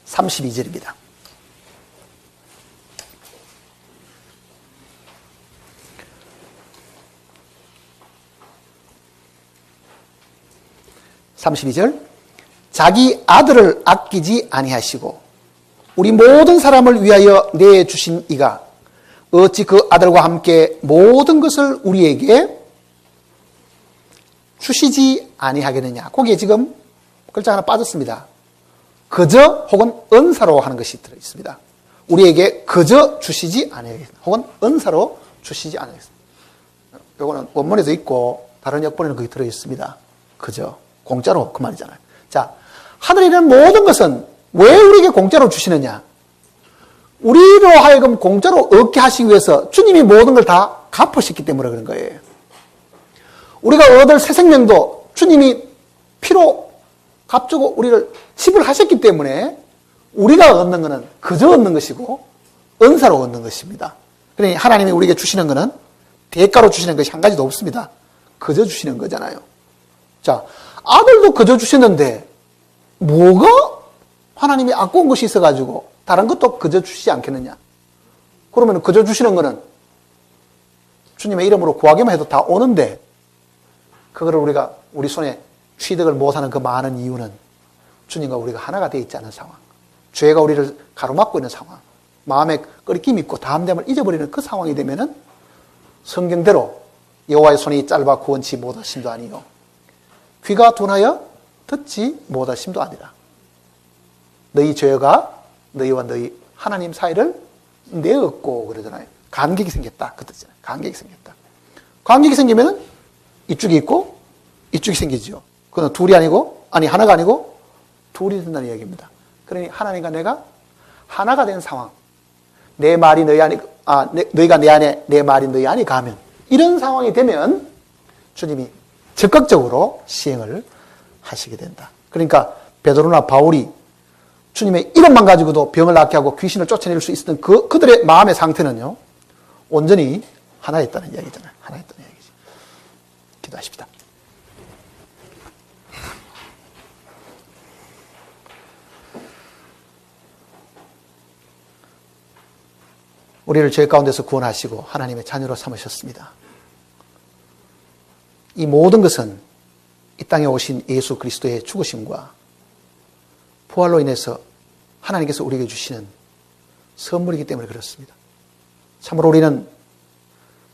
32절입니다. 자기 아들을 아끼지 아니하시고 우리 모든 사람을 위하여 내주신 이가 어찌 그 아들과 함께 모든 것을 우리에게 주시지 아니하겠느냐. 거기에 지금 글자 하나 빠졌습니다. 그저 혹은 은사로 하는 것이 들어있습니다. 우리에게 그저 주시지 아니하겠습니다. 혹은 은사로 주시지 아니하겠습니다. 이거는 원문에도 있고 다른 역본에는 거기 들어있습니다. 그저 공짜로 그 말이잖아요. 자, 하늘에 있는 모든 것은 왜 우리에게 공짜로 주시느냐? 우리로 하여금 공짜로 얻게 하시기 위해서 주님이 모든 걸 다 갚으셨기 때문에 그런 거예요. 우리가 얻을 새 생명도 주님이 피로 값주고 우리를 지불하셨기 때문에 우리가 얻는 것은 그저 얻는 것이고 은사로 얻는 것입니다. 그러니 하나님이 우리에게 주시는 것은 대가로 주시는 것이 한 가지도 없습니다. 그저 주시는 거잖아요. 자, 아들도 그저 주시는데 뭐가 하나님이 아까운 것이 있어가지고 다른 것도 그저 주시지 않겠느냐? 그러면 그저 주시는 것은 주님의 이름으로 구하기만 해도 다 오는데 그거를 우리가 우리 손에 취득을 못하는 그 많은 이유는 주님과 우리가 하나가 되어 있지 않은 상황, 죄가 우리를 가로막고 있는 상황, 마음에 끓김이 있고 담대함을 잊어버리는 그 상황이 되면은 성경대로 여호와의 손이 짧아 구원치 못하심도 아니요 귀가 둔하여 듣지 못하심도 아니라 너희 죄가 너희와 너희 하나님 사이를 내었고 그러잖아요. 간격이 생겼다. 그 뜻이잖아요. 간격이 생겼다. 간격이 생기면은 이쪽이 있고 이쪽이 생기죠. 그건 둘이 아니고 하나가 아니고 둘이 된다는 이야기입니다. 그러니 하나님과 내가 하나가 된 상황, 내 말이 너희 안에 너희가 내 안에 내 말이 너희 안에 가면 이런 상황이 되면 주님이 적극적으로 시행을 하시게 된다. 그러니까 베드로나 바울이 주님의 이름만 가지고도 병을 낫게 하고 귀신을 쫓아낼 수 있었던 그들의 마음의 상태는요, 온전히 하나였다는 이야기잖아요. 하나였다는 이야기죠. 기도하십시다. 우리를 죄 가운데서 구원하시고 하나님의 자녀로 삼으셨습니다. 이 모든 것은 이 땅에 오신 예수 그리스도의 죽으심과 부활로 인해서 하나님께서 우리에게 주시는 선물이기 때문에 그렇습니다. 참으로 우리는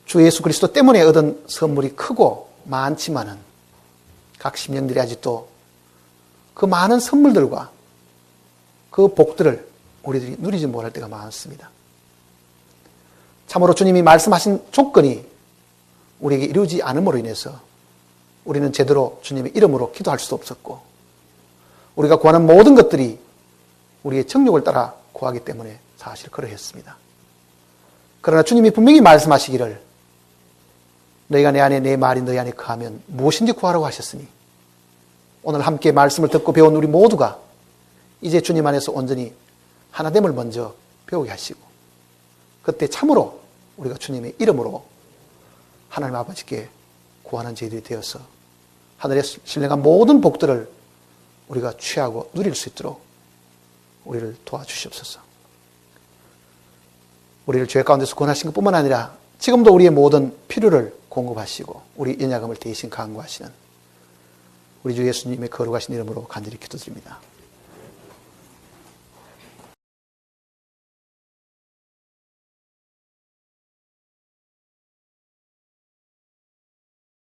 주 예수 그리스도 때문에 얻은 선물이 크고 많지만은 각 심령들이 아직도 그 많은 선물들과 그 복들을 우리들이 누리지 못할 때가 많습니다. 참으로 주님이 말씀하신 조건이 우리에게 이루어지지 않음으로 인해서 우리는 제대로 주님의 이름으로 기도할 수도 없었고 우리가 구하는 모든 것들이 우리의 정욕을 따라 구하기 때문에 사실 그러했습니다. 그러나 주님이 분명히 말씀하시기를 너희가 내 안에 내 말이 너희 안에 거하면 무엇인지 구하라고 하셨으니 오늘 함께 말씀을 듣고 배운 우리 모두가 이제 주님 안에서 온전히 하나됨을 먼저 배우게 하시고 그때 참으로 우리가 주님의 이름으로 하나님 아버지께 구하는 저희들이 되어서 하늘의 신령한 모든 복들을 우리가 취하고 누릴 수 있도록 우리를 도와주시옵소서. 우리를 죄 가운데서 구원하신 것뿐만 아니라 지금도 우리의 모든 필요를 공급하시고 우리 연약함을 대신 강구하시는 우리 주 예수님의 거룩하신 이름으로 간절히 기도드립니다.